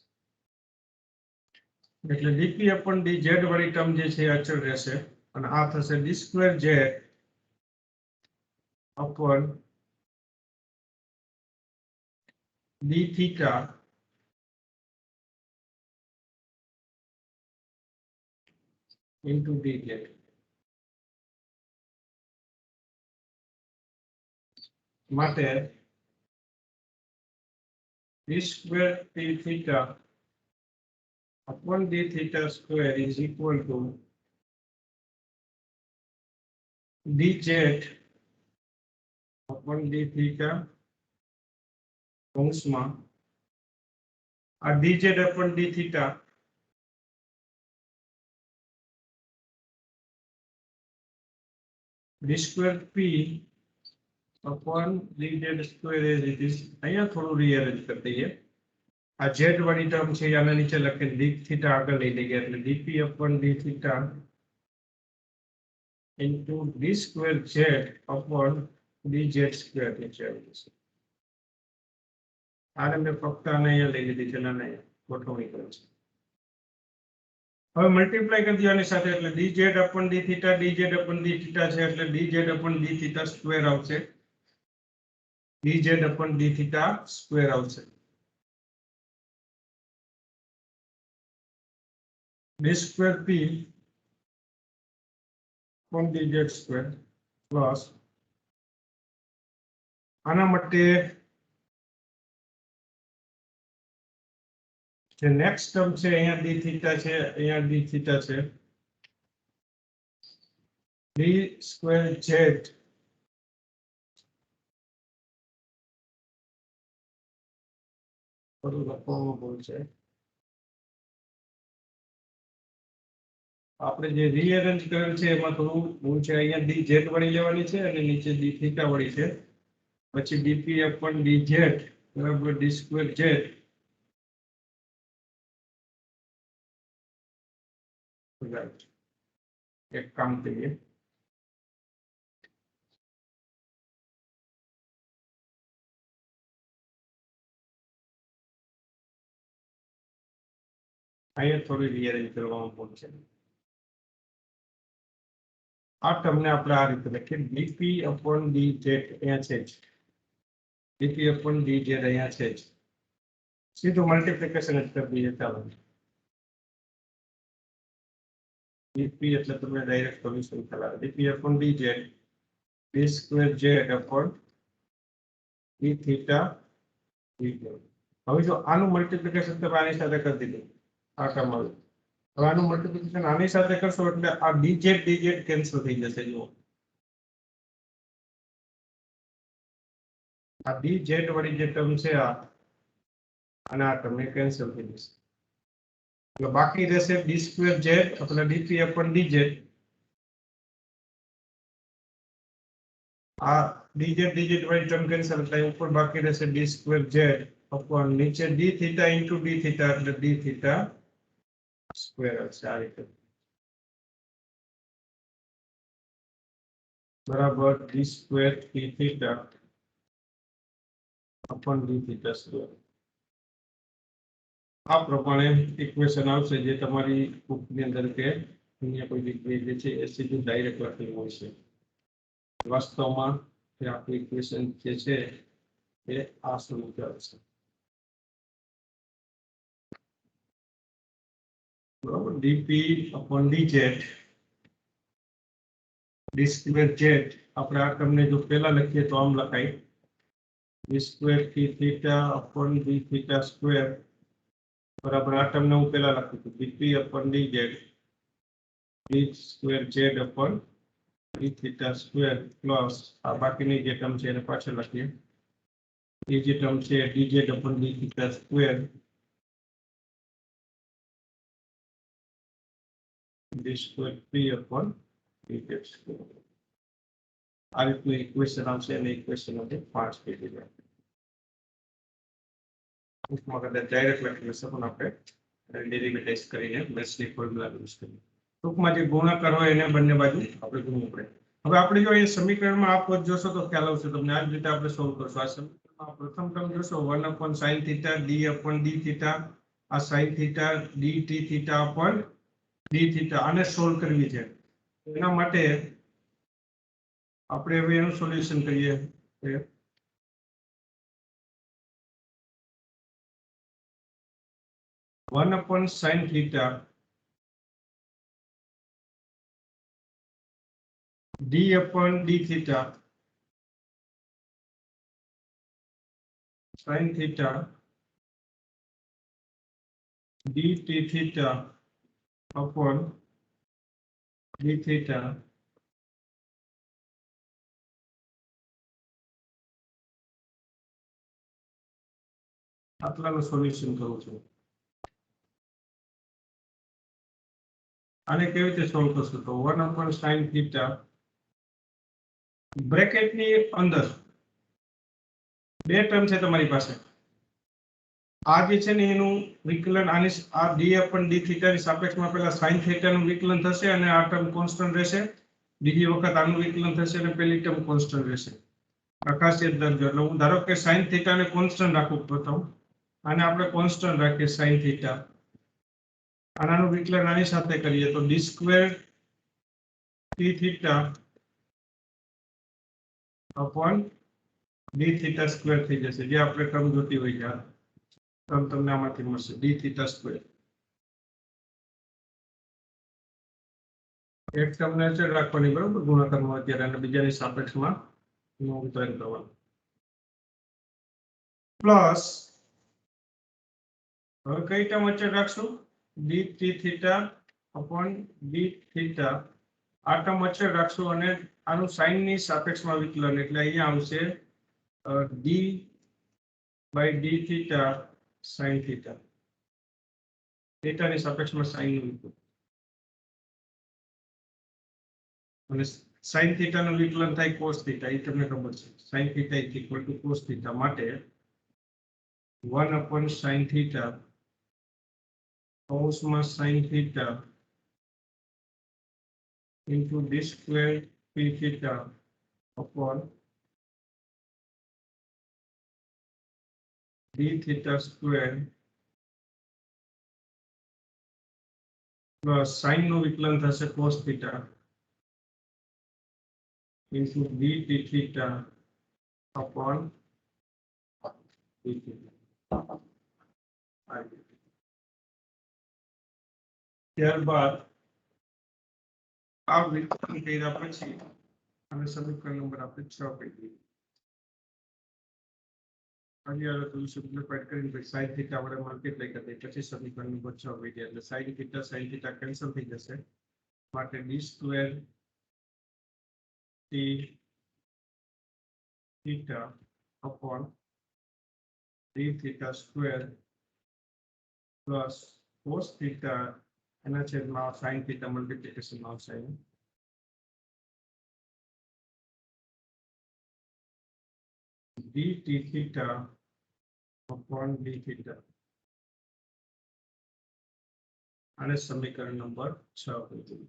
A: એટલે dp upon dz વાળી ટર્મ જે છે અચળ રહેશે અને આ થશે d square z upon d theta into dz માટે d square p theta upon d theta square is equal to dz upon d theta કૌંસમાં આ dz upon d theta d square p upon dz square as it is અહીંયા થોડું rearrange કરી દઈએ આ z વાળી term છે આના નીચે લખીને d theta આગળ લઈ લઈએ એટલે dp upon d theta into d square z upon dz square નીચે આવી જશે આને મેં ફક્ત આને અહીંયા લઈ લીધી છે અને ગોઠવણી કરી છે હવે મલ્ટીપ્લાય કરી દો આની સાથે એટલે dz upon d theta dz upon d theta છે એટલે dz upon d theta square આવશે dz upon d theta square આવશે d square p upon dz square plus આના માટે જે નેક્સ્ટ ટર્મ છે અહીંયા d theta છે અહીંયા d theta છે d square z થોડું લખવામાં ભૂલ છે આપણે જે રીઅરેન્જ કરેલ છે એમાં થોડું ભૂલ છે અહીંયા dz વાળી લેવાની છે અને નીચે d theta વાળી છે પછી dp upon dz બરાબર d square z રાઈટ એક કામ કરીએ અહીંયા થોડી રીઅરેન્જ કરવામાં ભૂલ છે આ ટર્મને આપણે આ રીતે લખીએ dp upon dz અહીંયા છે જ dp upon dz અહીંયા છે જ સીધું મલ્ટીપ્લિકેશન જ કરી દઈએ ચાલો dp એટલે તમને ડાયરેક્ટ સોલ્યુશન કરાવે dp upon dz d square z upon d theta dz હવે જો આનું મલ્ટીપ્લિકેશન તમે આની સાથે કરી દીધું આ ટર્મ હવે આનું મલ્ટીપ્લિકેશન આની સાથે કરશો એટલે આ dz dz કેન્સલ થઈ જશે જો આ dz વાળી જે ટર્મ છે આ અને આ ટર્મ કેન્સલ થઈ જશે એટલે બાકી રહેશે d square z એટલે dp upon dz આ dz dz વાળી ટર્મ કેન્સલ એટલે ઉપર બાકી રહેશે d square z upon નીચે d theta into d theta એટલે d theta સ્ક્વેર હશે આ રીતે બરાબર d square p theta upon d theta square આ પ્રમાણે ઇક્વેશન આવશે જે તમારી બુકની અંદર કે અહીંયા કોઈ જગ્યાએ જે છે એ સીધું ડાયરેક્ટ લખેલું હોય છે વાસ્તવમાં જે આપણી ઇક્વેશન જે છે એ આ સ્વરૂપે આવશે બરાબર dp upon dz d square z આપણે આ ટર્મને જો પહેલા લખીએ તો આમ લખાય d square p theta upon d theta square બરાબર આ ટર્મને હું પહેલા લખું છું dp upon dz d square z upon d theta square plus આ બાકીની જે ટર્મ છે એને પાછળ લખીએ એ જે ટર્મ છે dz upon d theta square d square p upon dz square. આ રીતનું ઇક્વેશન આવશે અને ઇક્વેશન આપણે 5 પેજ છે. उसमें कदाच डायरेक्ट લખી શકો પણ આપણે ડેરિવેટિવ્સ કરીને બેસની ફોર્મ્યુલા યુઝ કરીએ. ટૂંકમાં જે ગુણાકાર હોય એને બંને બાજુ આપણે ગુણવું પડે. હવે આપણે જો અહીં સમીકરણમાં આ પદ જોશો તો ખ્યાલ આવશે તમને. આ જ રીતે આપણે સોલ્વ કરશું. આ સમીકરણમાં પ્રથમ ટર્મ જોશો 1 upon sin theta d upon d theta, આ sin theta d t theta upon d theta આને સોલ્વ કરવી છે. એના માટે આપણે હવે એનું સોલ્યુશન કરીએ. 1 upon sin theta d upon d theta sin theta d t theta upon d theta આટલાનું સોલ્યુશન કરું છું. આને કેવી રીતે સોલ્વ કરશો તો 1 upon sin theta બ્રેકેટની અંદર બે ટર્મ છે તમારી પાસે. આ જે છે ને એનું વિકલન આની આ d upon d theta ની સાપેક્ષમાં પહેલા sin theta નું વિકલન થશે અને આ ટર્મ કોન્સ્ટન્ટ રહેશે. બીજી વખત આનું વિકલન થશે અને પહેલી ટર્મ કોન્સ્ટન્ટ રહેશે. પ્રકાશિત દર્જો એટલે હું ધારો કે sin theta ને કોન્સ્ટન્ટ રાખું પ્રથમ, આને આપણે કોન્સ્ટન્ટ રાખીએ sin theta. આનાનું વિકલન આની સાથે કરીએ તો d square t theta upon d theta square થઈ જશે. જે આપણે ટર્મ જોતી હોય છે ટર્મ તમને આમાંથી મળશે d theta square. એક ટર્મને અચળ રાખવાની બરાબર ગુણાકારમાં અત્યારે અને બીજાની સાપેક્ષમાં નું વિતરણ કરવાનું. પ્લસ હવે કઈ ટર્મ અચળ રાખશું d t theta upon d theta આ ટર્મ અચળ રાખશું અને આનું સાઇન ની સાપેક્ષમાં વિકલન એટલે અહીંયા આવશે d by d theta sin theta. Theta ની સાપેક્ષમાં સાઇન નું વિકલન અને sin theta નું વિકલન થાય cos theta. એ તમને ખબર છે sin theta is equal to cos theta માટે 1 upon sin theta કૌંસમાં sin theta into d square p theta upon d theta square plus sin નું વિકલન થશે cos theta into d t theta upon d theta. ત્યારબાદ આ વિકલન કર્યા પછી અને સમીકરણ નંબર આપણે 6 કહી દઈએ. અહીંયા તો સિમ્પ્લિફાઈડ કરીને sin theta વડે મલ્ટીપ્લાય કરી પછી સમીકરણ નંબર 6 કહી દઈએ. એટલે sin theta કેન્સલ થઈ જશે માટે d square t theta upon d theta square plus cos theta એના છેદમાં sin theta મલ્ટીપ્લિકેશન આવશે. d t theta upon d theta અને સમીકરણ નંબર 6 કહી દઈએ.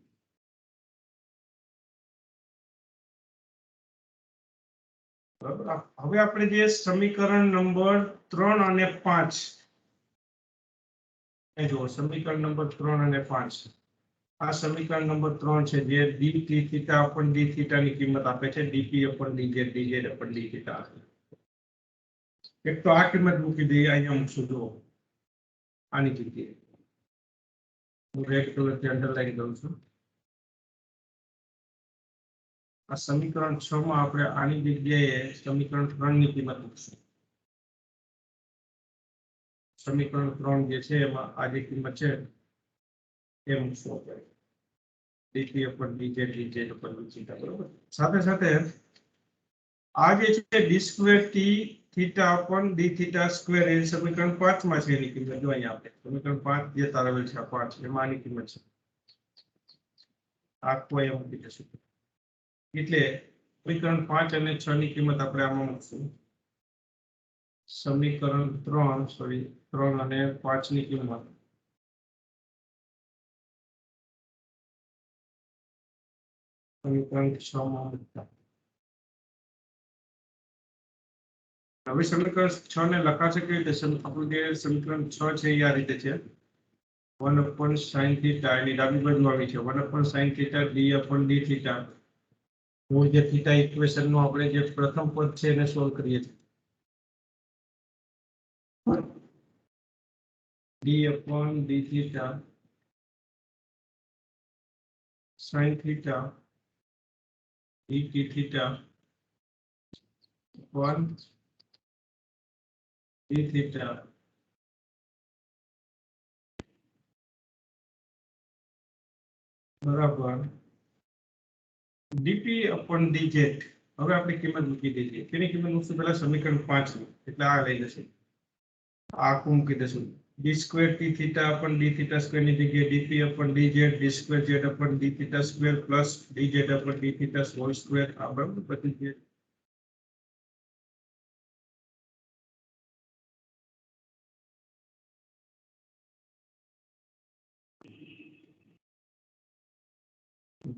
A: હવે આપણે જે સમીકરણ નંબર 3 અને 5 એ જો સમીકરણ નંબર 3 અને 5 આ સમીકરણ નંબર 3 છે જે d t theta upon d theta ની કિંમત આપે છે dp upon dz dz upon d theta. એક તો આ કિંમત મૂકી દઈએ અહીંયા મૂકશું જો આની જગ્યાએ હું રેડ કલરથી અંડરલાઈન કરું છું. આ સમીકરણ 6 માં આપણે આની જગ્યાએ સમીકરણ 3 ની કિંમત મૂકશું. સમીકરણ 3 જે છે એમાં આ જે કિંમત છે એ મૂકશું આપણે dp upon dz dz upon d theta બરોબર. સાથે સાથે આ જે છે d square t theta upon d theta square એ સમીકરણ 5 માં છે એની કિંમત જો અહીંયા આપણે સમીકરણ 5 જે તારવેલ છે 5 એમાં આની કિંમત છે આખું અહીંયા મૂકી દઈશું. એટલે સમીકરણ 5 અને 6 ની કિંમત આપણે આમાં મૂકશું. સમીકરણ 3 અને 5 ની કિંમત સમીકરણ 6 માં મૂકતા. હવે સમીકરણ 6 ને લખાશે કેવી રીતે? આપણું જે સમીકરણ 6 છે એ આ રીતે છે. 1 sin થીટા એની ડાબી બાજુ આવી છે. 1 sin થીટા d થીટા. હું જે થીટા ઇક્વેશન નો આપણે જે પ્રથમ પદ છે એને સોલ્વ કરીએ છીએ. d theta sin theta dt theta 1 d theta બરાબર dp upon dz. હવે આપણે કિંમત મૂકી દીધી. તેની કિંમત મૂકશું પહેલા સમીકરણ 5 ની. એટલે આ લઈ જશે. આખું મૂકી દઈશું. d square t theta upon d theta square ની જગ્યાએ dp upon dz d square z upon d theta square plus dz upon d theta whole square. આ બરાબર બધી છે.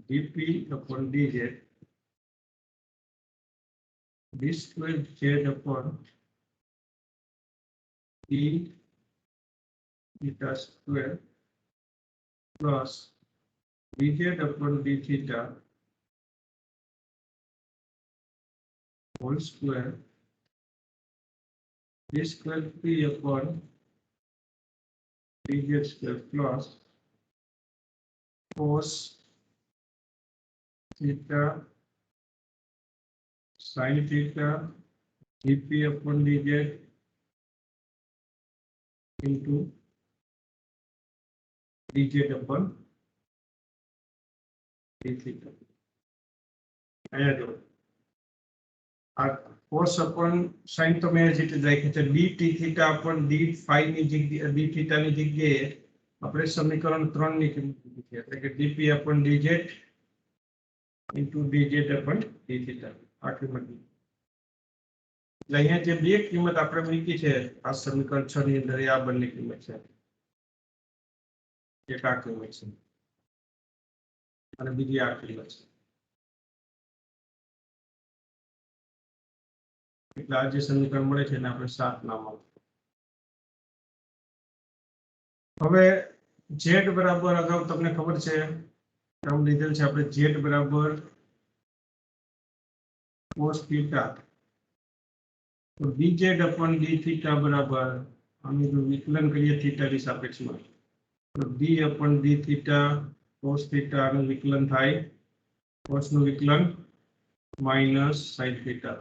A: dp upon dz d square z upon d theta square plus dz upon d theta whole square d square p upon dz square plus cos theta sin theta dp upon dz into dz upon d theta. અહીંયા જો આ cos upon sin તો મેં જે રાખી છે dt theta upon d phi ની જગ્યાએ d theta ની જગ્યાએ આપણે સમીકરણ 3 ની કિંમત મૂકી છે. એટલે કે dp upon dz into dz upon d theta. આ કિંમત એટલે અહીંયા જે બે કિંમત આપણે મૂકી છે આ સમીકરણ 6 ની અંદર આ બંને કિંમત છે. એક આ કિંમત છે અને બીજી આ કિંમત છે. એટલે આ જે સમીકરણ મળે છે એને આપણે 7 નામ આપીએ. હવે z બરાબર અગાઉ તમને ખબર છે ટર્મ લીધેલ છે આપણે z બરાબર cos theta. તો dz upon d theta બરાબર આનું જો વિકલન કરીએ થીટા ની સાપેક્ષમાં તો d upon d theta cos theta નું વિકલન થાય. cos નું વિકલન minus sin theta.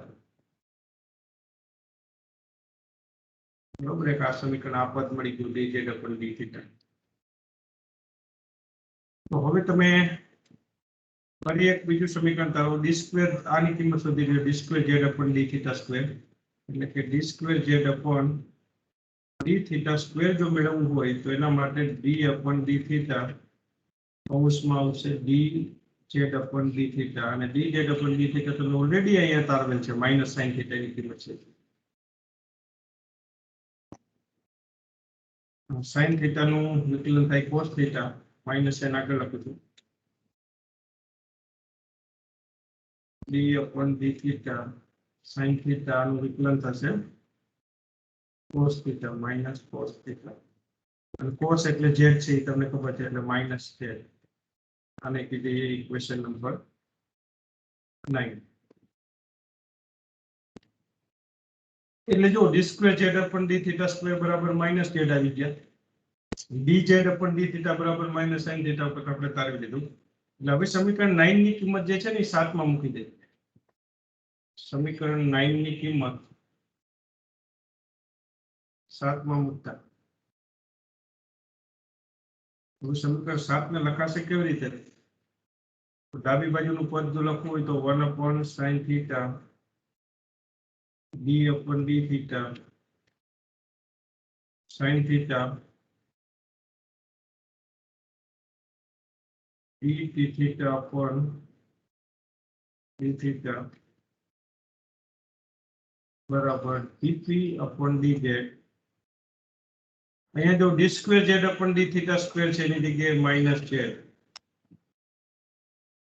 A: બરોબર એક આ સમીકરણ આ પદ મળી ગયું dz upon d theta. તો હવે તમે ફરી એક બીજું સમીકરણ તારો d square આની કિંમત શોધી લો. d square z upon d theta square એટલે કે d square z upon d theta square જો મેળવવું હોય તો એના માટે d upon d theta કૌંસમાં આવશે dz upon d theta અને dz upon d theta તમે ઓલરેડી અહીંયા તારવેલ છે minus sin theta ની કિંમત છે. sin theta નું વિકલન થાય cos theta minus n આગળ લખું છું d upon d theta sin theta નું વિકલન થશે cos theta minus cos theta. અને cos એટલે z છે એ તમને ખબર છે એટલે minus z. આને કીધી ઇક્વેશન નંબર 9. એટલે જો d square z upon d theta square બરાબર minus z આવી ગયા. dz upon d theta બરાબર minus sin theta ઉપર આપણે તારવી દીધું. એટલે હવે સમીકરણ 9 ની કિંમત જે છે ને એ 7 માં મૂકી દે. સમીકરણ 9 ની કિંમત 7 માં મૂકતા સમીકરણ 7 ને લખાશે કેવી રીતે? ડાબી બાજુનું પદ જો લખવું હોય તો 1 upon sin theta d upon d theta sin theta d t theta upon d theta બરાબર dp upon dz. અહીંયા જો d square z upon d theta square છે એની જગ્યાએ minus z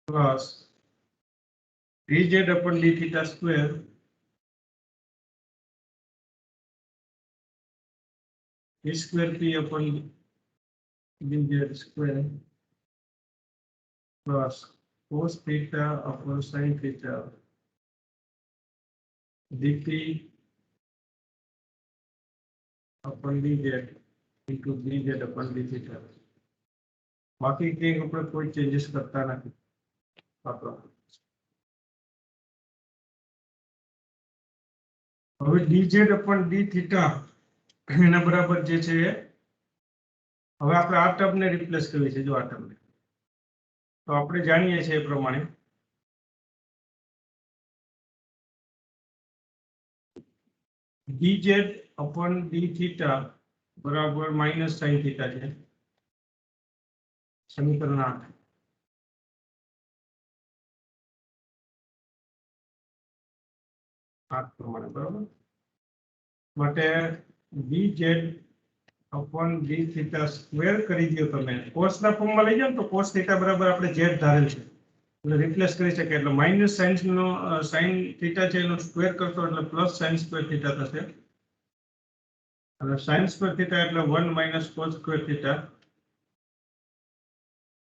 A: plus dz upon d theta square d square p upon dz square plus cos theta upon sin theta dp upon dz into dz upon d theta. બાકી કંઈ આપણે કોઈ changes કરતા નથી. હવે dz upon d theta એના બરાબર જે છે હવે આપણે આ ટર્મને રિપ્લેસ કરવી છે. જો આ ટર્મને તો આપણે જાણીએ છીએ એ પ્રમાણે dz upon d theta બરાબર માઇનસ sin theta છે. સમીકરણ 8 પ્રમાણે બરાબર માટે dz upon d theta square કરી દો તમે cos ના ફોર્મમાં લઈ જાઓ તો cos theta બરાબર આપણે z ધારેલ છે એટલે રિપ્લેસ કરી શકે એટલે માઇનસ sin નો sin theta છે એનો સ્ક્વેર કરતો એટલે પ્લસ sin સ્ક્વેર theta થશે અને sin સ્ક્વેર theta એટલે 1 માઇનસ cos સ્ક્વેર theta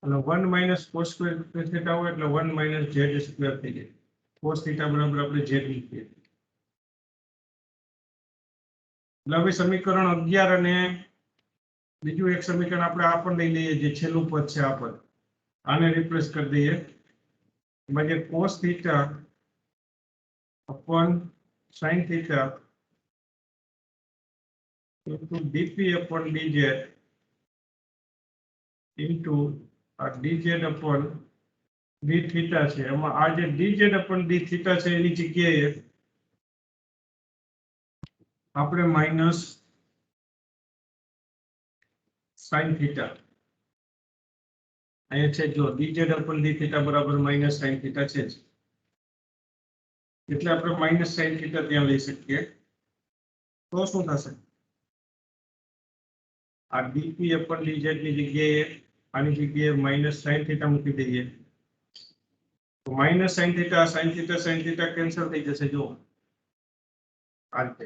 A: અને 1 માઇનસ cos સ્ક્વેર theta હોય એટલે 1 માઇનસ z સ્ક્વેર થઈ જાય. cos theta બરાબર આપણે z મૂકીએ એટલે હવે સમીકરણ 11 અને બીજું એક સમીકરણ આપણે આ પણ લઈ લઈએ જે છેલ્લું પદ છે આ પદ આને રિપ્લેસ કરી દઈએ એમાં જે cos theta upon sin theta into dp upon dz into dz upon d theta છે એમાં આ જે dz upon d theta છે એની જગ્યાએ આપણે માઇનસ sin theta અહીંયા છે જો dz upon d theta બરાબર માઇનસ sin theta છે એટલે આપણે માઇનસ sin theta ત્યાં લઈ શકીએ તો શું થશે આ dp upon dz ની જગ્યાએ આની જગ્યાએ માઇનસ sin theta મૂકી દઈએ તો માઇનસ sin theta કેન્સલ થઈ જશે જો આ રીતે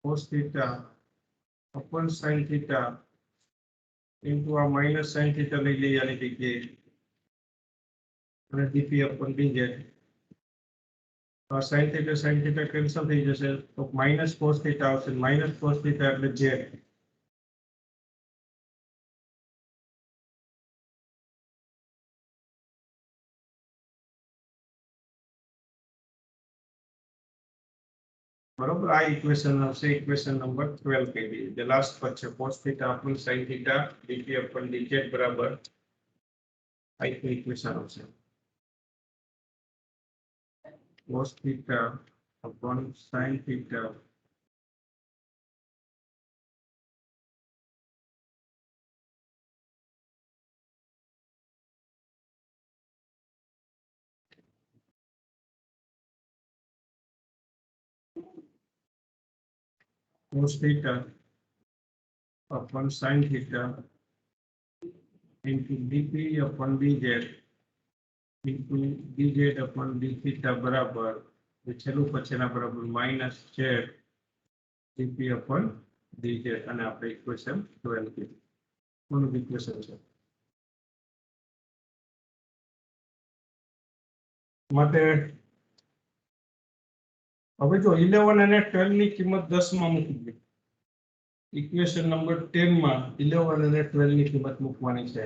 A: cos theta upon sin theta into a minus sin theta લઈ લઈએ આની જગ્યાએ અને dp upon dz sin theta cancel થઈ જશે તો માઇનસ cos theta આવશે માઇનસ cos theta એટલે z બરોબર આ ઇક્વેશન આવશે ઇક્વેશન નંબર 12 કહી દઈએ જે લાસ્ટ પર છે cos theta upon sin theta dp upon dz બરાબર આ ઇક્વેશન આવશે cos theta upon sin theta cos theta upon sin theta into dp upon dz into dz upon d theta બરાબર જે છેલ્લું પછીના બરાબર minus z dp upon dz અને આપણે ઇક્વેશન 12 કીધું કોનું ઇક્વેશન છે માટે હવે જો 11 અને 12 ની કિંમત 10 માં મૂકી દે ઇક્વેશન નંબર 10 માં 11 અને 12 ની કિંમત મૂકવાની છે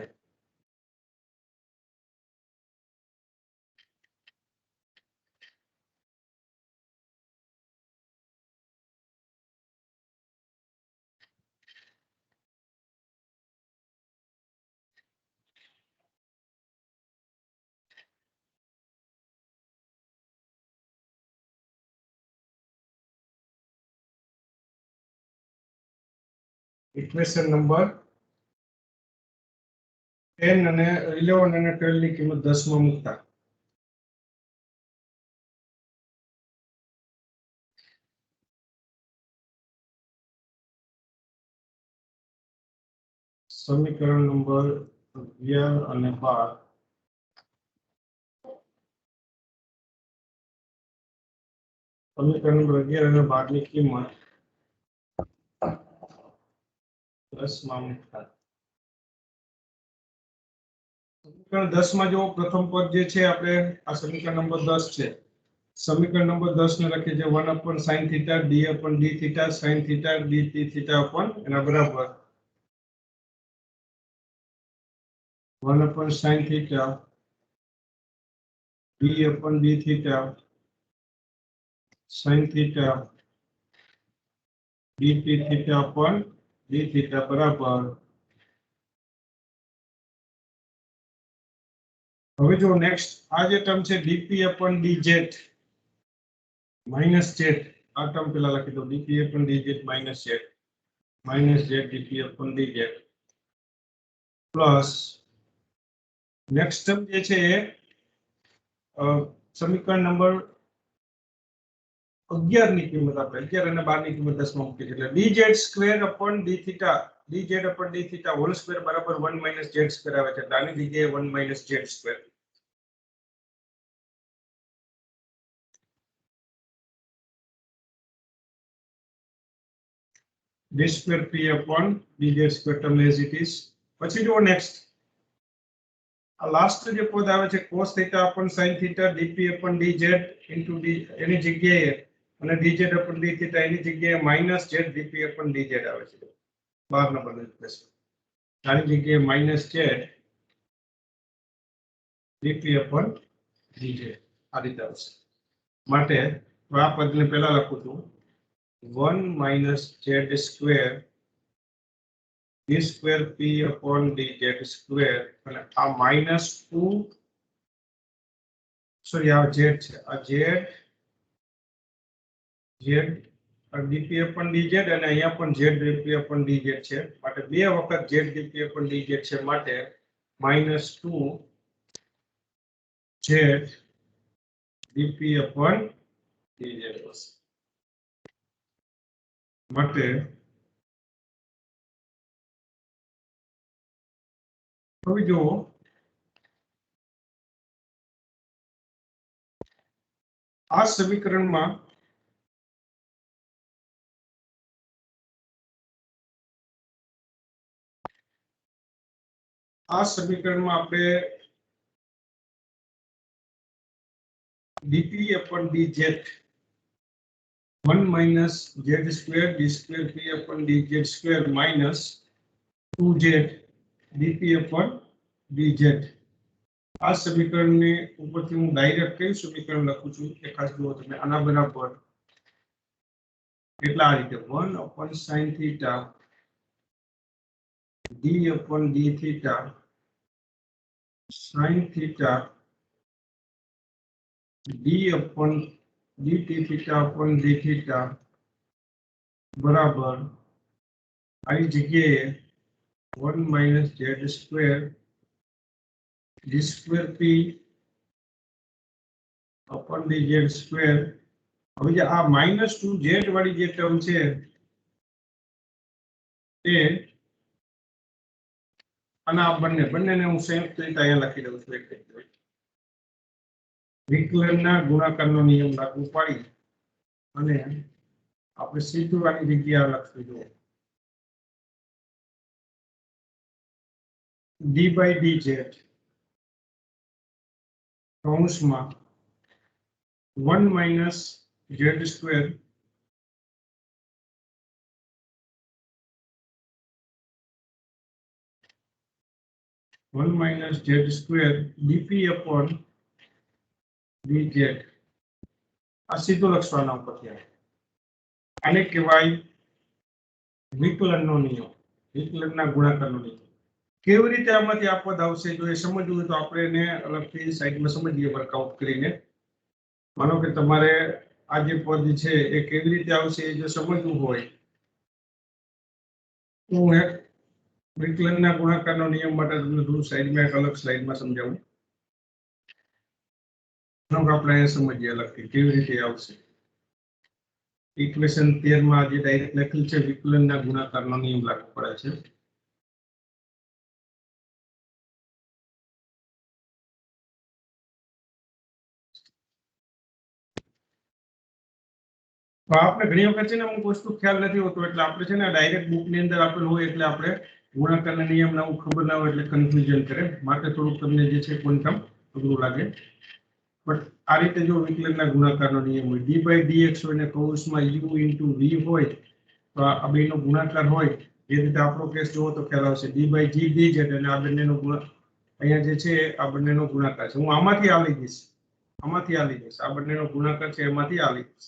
A: ઇક્વેશન નંબર 10 અને 11 અને 12 ની કિંમત 10 માં મૂકતા સમીકરણ નંબર 11 અને 12 સમીકરણ નંબર 11 અને 12 ની કિંમત 10 માં મૂકતા સમીકરણ 10 માં જો પ્રથમ પદ જે છે આપણે આ સમીકરણ નંબર 10 છે સમીકરણ નંબર 10 ને લખીએ જે 1 upon sin theta d upon d theta sin theta d theta upon એના બરાબર 1 upon sin theta d upon d theta sin theta d theta upon d theta બરાબર હવે જો નેક્સ્ટ આ જે ટર્મ છે dp upon dz minus z આ term પેલા લખી દો dp upon dz minus z dp upon dz plus next term જે છે સમીકરણ નંબર 11 ની કિંમત આપણે 11 અને 12 ની કિંમત 10 માં મૂકી એટલે dz square upon d theta dz upon d theta whole square બરાબર 1 minus z સ્ક્વેર આવે છે આની જગ્યાએ 1 minus z square d square p upon dz square term as it is પછી જો નેક્સ્ટ આ લાસ્ટ જે પદ આવે છે cos theta upon sin theta dp upon dz into d એની જગ્યાએ અને dz upon d theta એની જગ્યાએ minus z dp upon dz આવે છે 12 ના બદલે પ્લસ આની જગ્યાએ minus z dp upon dz આ રીતે આવશે માટે આ પદને પહેલા લખું છું 1 minus z square d square p upon dz square અને આ minus 2 સોરી આ z છે આ z dp upon dz અને અહીંયા પણ z dp upon dz છે માટે બે વખત z dp upon dz છે માટે minus 2 z dp upon dz હશે માટે હવે જો આ સમીકરણમાં આપણે dp upon dz 1 minus z square d square p upon dz square minus 2z dp upon dz આ સમીકરણને ઉપરથી હું ડાયરેક્ટ કયું સમીકરણ લખું છું એ ખાસ જુઓ તમે આના બરાબર કેટલા આ રીતે 1 upon sin theta d upon d theta sin theta d upon dt theta upon d theta બરાબર આની જગ્યાએ 1 minus z square d square p upon dz square હવે જે આ -2z વાળી જે ટર્મ છે તે અને આ બંનેને હું સંયુક્ત રીતે અહીંયા લખી દઉં છું એક વિકલનના ગુણાકારનો નિયમ લાગુ પાડી અને આપણે સીધું આની જગ્યાએ લખી દઉં d by dz કૌંસમાં 1 minus z square dp upon dz આ સીધો લખવાના ઉપરથી આને કહેવાય વિકલનનો નિયમ વિકલનના ગુણાકારનો નિયમ કેવી રીતે આમાંથી આ પદ આવશે જો એ સમજવું હોય તો આપણે એને અલગથી સાઈડમાં સમજીએ વર્કઆઉટ કરીને માનો કે તમારે આ જે પદ છે એ કેવી રીતે આવશે એ જો સમજવું હોય તો હું એક વિકલનના ગુણાકારનો નિયમ માટે તમને થોડું સાઈડમાં એક અલગ સ્લાઇડમાં સમજાવું. આપણે અહીંયા સમજીએ અલગથી કેવી રીતે આવશે. ઇક્વેશન 13 માં જે ડાયરેક્ટ લખેલ છે વિકલનના ગુણાકારનો નિયમ લાગુ પડે છે. તો આપણે ઘણી વખત છે ને અમુક વસ્તુ ખ્યાલ નથી હોતો એટલે આપણે છે ને ડાયરેક્ટ બુક ની અંદર આપેલું હોય એટલે આપણે ગુણાકારના નિયમ ના ખબર ના હોય એટલે કન્ફ્યુઝન કરે માટે થોડુંક તમને જે છે ક્વોન્ટમ અઘરું લાગે. બટ આ રીતે જો વિકલનના ગુણાકારનો નિયમ હોય d/dx હોય ને કૌંસમાં u * v હોય તો આ બેનો ગુણાકાર હોય એ રીતે આપણો કેસ જોવો તો ખ્યાલ આવશે d/g અને આ બંનેનો અહીંયા જે છે આ બંનેનો ગુણાકાર છે. હું આમાંથી આ લઈ જઈશ આ બંનેનો ગુણાકાર છે એમાંથી આ લઈ જઈશ.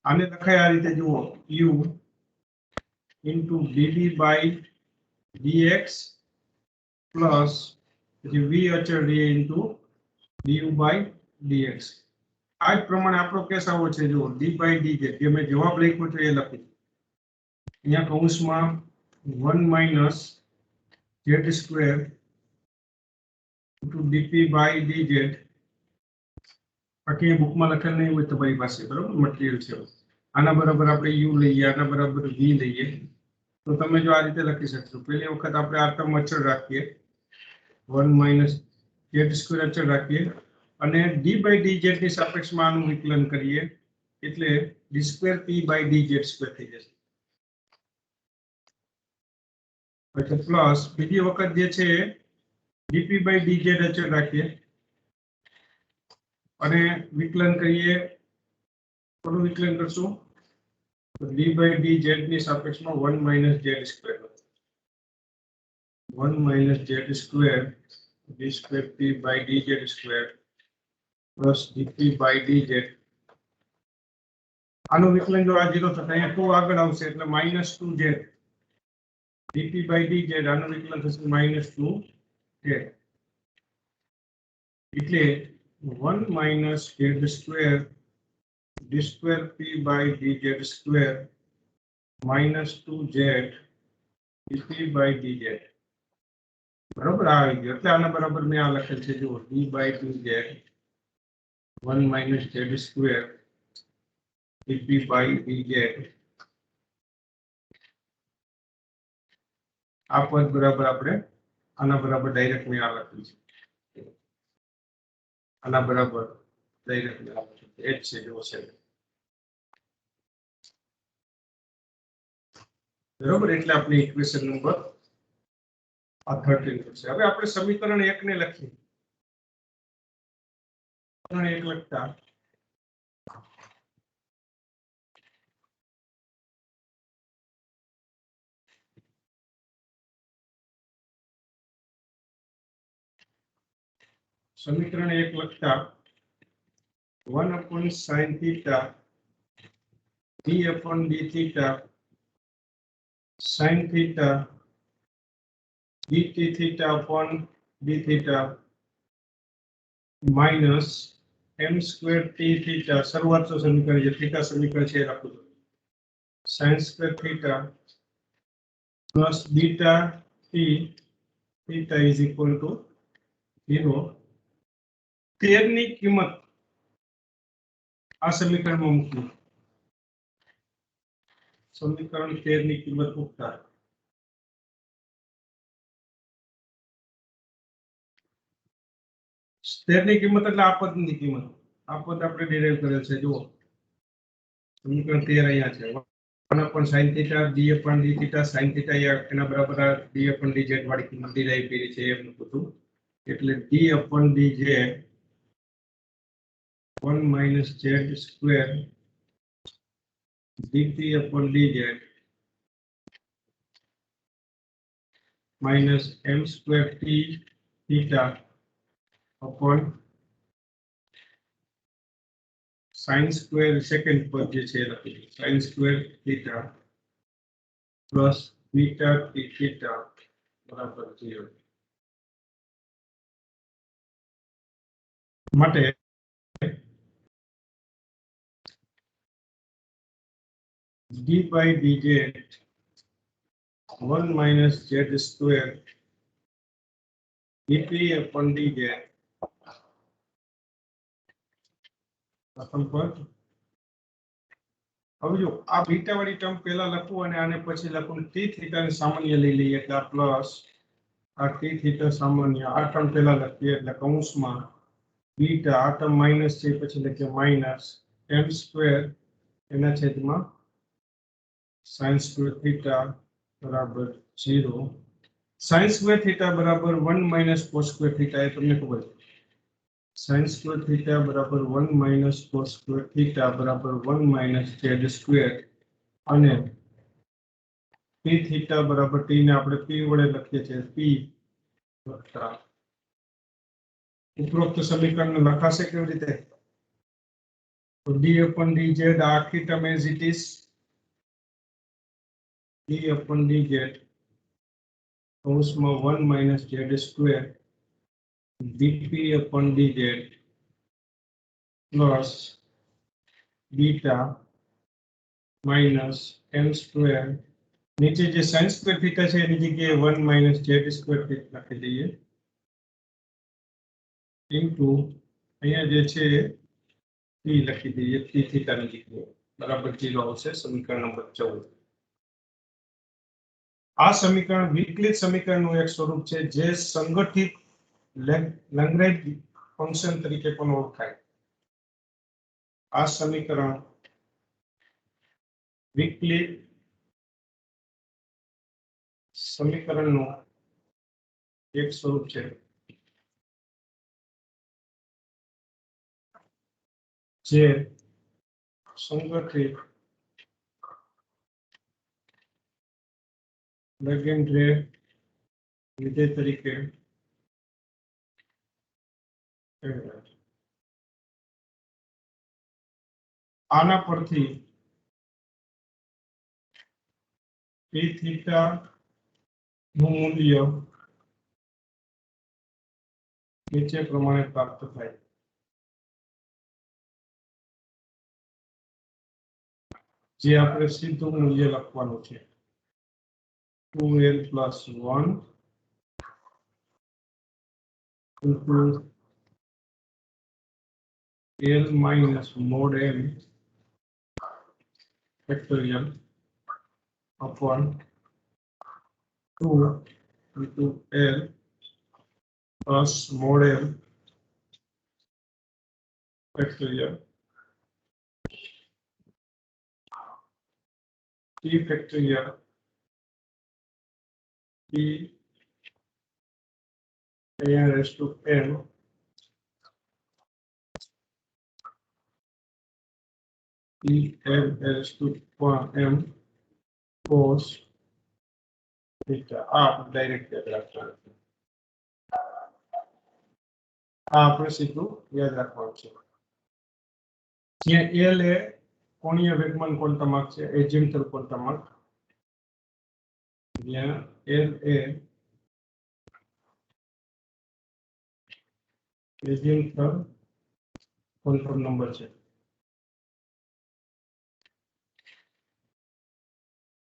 A: આને લખાય આ રીતે જુઓ u * dd/dx પ્લસ પછી v અચળ રહે du/dx. આ જ પ્રમાણે આપણો કેસ આવો છે જુઓ d/dz જે મેં જવાબ લખ્યો છે એ લખું અહીંયા કૌંસમાં 1 - z² * dp/dz. બાકી બુકમાં લખેલ નહીં હોય તમારી પાસે બરાબર મટીરીયલ છે. આના બરાબર આપણે u લઈએ આના બરાબર v લઈએ તો તમે જો આ રીતે લખી શકશો. પહેલી વખત આપણે આ ટર્મ અચળ રાખીએ 1 - z² અચળ રાખીએ અને d/dz ની સાપેક્ષમાં આનું વિકલન કરીએ એટલે d²p/dz² થઈ જશે. પછી પ્લસ બીજી વખત જે છે dp/dz અચળ રાખીએ અને વિકલન કરીએ. થોડું વિકલન કરશું તો d/dz ની સાપેક્ષમાં 1 - z². 1 - z² d²p/dz² plus dp/dz. આનું વિકલન જો આ 0 થશે અહીંયા 2 આગળ આવશે એટલે -2z dp/dz. આનું વિકલન થશે -2z એટલે 1 - z² d²p/dz² -2z dp/dz. બરાબર આવી ગયો એટલે આના બરાબર મેં આ લખેલ છે જુઓ d/dz 1 - z² dp/dz. આ પદ બરાબર આપણે આના બરાબર ડાયરેક્ટ મેં આ લખેલ છે. આના બરાબર ડાયરેક્ટ મેં આ લખેલ છે h છે જો છે બરાબર. એટલે આપણે ઇક્વેશન નંબર આ 13 છે. હવે આપણે સમીકરણ 1 ને લખીએ. સમીકરણ 1 લખતા સમીકરણ 1 લખતા 1/sin θ d/dθ sin θ dθ/dθ minus m²t θ. શરૂઆતનું સમીકરણ જે θ સમીકરણ છે એ લખું છું sin² θ plus beta t θ is equal to 0. 13 ની કિંમત આ સમીકરણમાં મૂકવી. સમીકરણ 13 ની કિંમત મૂકતા ની કિંમત એટલે આ પદની કિંમત. આ પદ આપણે ડિરાઈવ કરેલ છે જુઓ સમીકરણ 13 અહીંયા છે 1/sin θ d/dθ sin θ એના બરાબર d/dz વાળી કિંમત ડિરાઈવ કરી છે એમ લખું છું એટલે d/dz 1 - z² dp/dz minus m²t θ upon sin² second પદ જે છે sin² θ પ્લસ બીટા t θ બરાબર 0. માટે d/dz 1 minus z square dp upon dz પ્રથમ પદ. હવે જો આ બીટા વાળી ટર્મ પહેલા લખવું અને આને પછી લખવું t થીટા ને સામાન્ય લઈ લઈએ એટલે આ પ્લસ આ t થીટા સામાન્ય આ ટર્મ પહેલા લખીએ એટલે કૌંસમાં બીટા આ ટર્મ માઈનસ છે પછી લખીએ માઈનસ m સ્ક્વેર એના છેદમાં sin સ્ક્વેર થીટા બરાબર 0 sin સ્ક્વેર થીટા બરાબર 1 માઈનસ cos સ્ક્વેર થીટા એ તમને ખબર છે sin square theta बराबर 1 minus cos square theta बराबर 1 minus z square અને p theta बराबर t ને આપણે p વડે લખીએ છીએ p વત્તા ઉપરોક્ત સમીકરણ લખાશે કેવી રીતે તો d upon dz આખી term as it is d upon dz કૌંસમાં 1 minus z square dp upon dz plus beta minus m square नीचे जो sin square theta છે એની જગ્યાએ 1 minus z square theta લખી દઈએ into અહીંયા જે છે p લખી દઈએ p theta ની જગ્યાએ બરાબર 0 આવશે સમીકરણ નંબર 14 આ સમીકરણ વિકલિત સમીકરણનું એક સ્વરૂપ છે જે સંગઠિત લેગ્રેન્જ ફંક્શન તરીકે પણ ઓળખાય આ સમીકરણ વિકલિત સમીકરણનું એક સ્વરૂપ છે જે સંગઠિત લેગ્રેન્જ વિધેય તરીકે આના પરથી p theta નું મૂલ્ય નીચે પ્રમાણે પ્રાપ્ત થાય જે આપણે સીધું મૂલ્ય લખવાનું છે 2l plus 1 into l minus mod m factorial upon 2 into l plus mod m factorial t factorial t a raised to m p m raised to m cos theta आप डायरेक्ट याद रखना આપણે સીધું યાદ રાખવાનું છે જે l એ કોણીય વેગમાન ક્વોન્ટમાર્ક છે એજેન્ટલ ક્વોન્ટમાર્ક જ્યાં l એ એજેન્ટલ ક્વોન્ટમ નંબર છે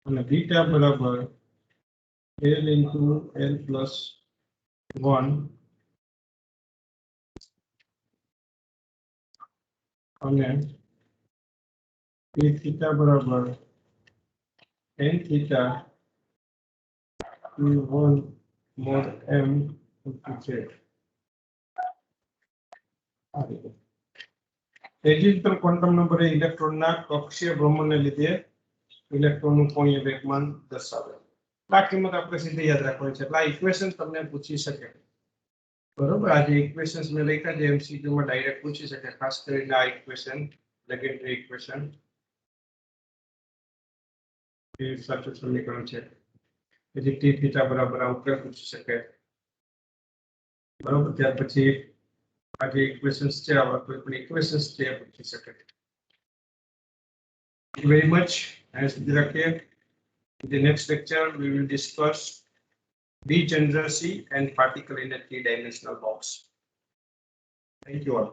A: અને બીટા બરાબર l into l plus 1 અને p theta બરાબર n theta q1 mod m into z એજેન્ટલ ક્વોન્ટમ નંબર એ ઇલેક્ટ્રોનના કક્ષીય ભ્રમણને લીધે ઇલેક્ટ્રોનનું કોણીય વેગમાન દર્શાવે આ કિંમત આપણે સીધી યાદ રાખવાની છે એટલે આ ઇક્વેશન તમને પૂછી શકે બરોબર આ જે ઇક્વેશન્સ મેં લખ્યા છે એમસીક્યુ માં ડાયરેક્ટ પૂછી શકે ખાસ કરીને આ ઇક્વેશન લેગ્રેન્જ ઇક્વેશન એ સાચું સમીકરણ છે પછી t થીટા બરાબર આ ઉકેલ પૂછી શકે બરોબર ત્યાર પછી આ જે ઇક્વેશન્સ છે આવા કોઈ પણ ઇક્વેશન્સ છે એ પૂછી શકે very much as રાખીએ in the next lecture we will discuss degeneracy and particle in a three-dimensional box. Thank you all.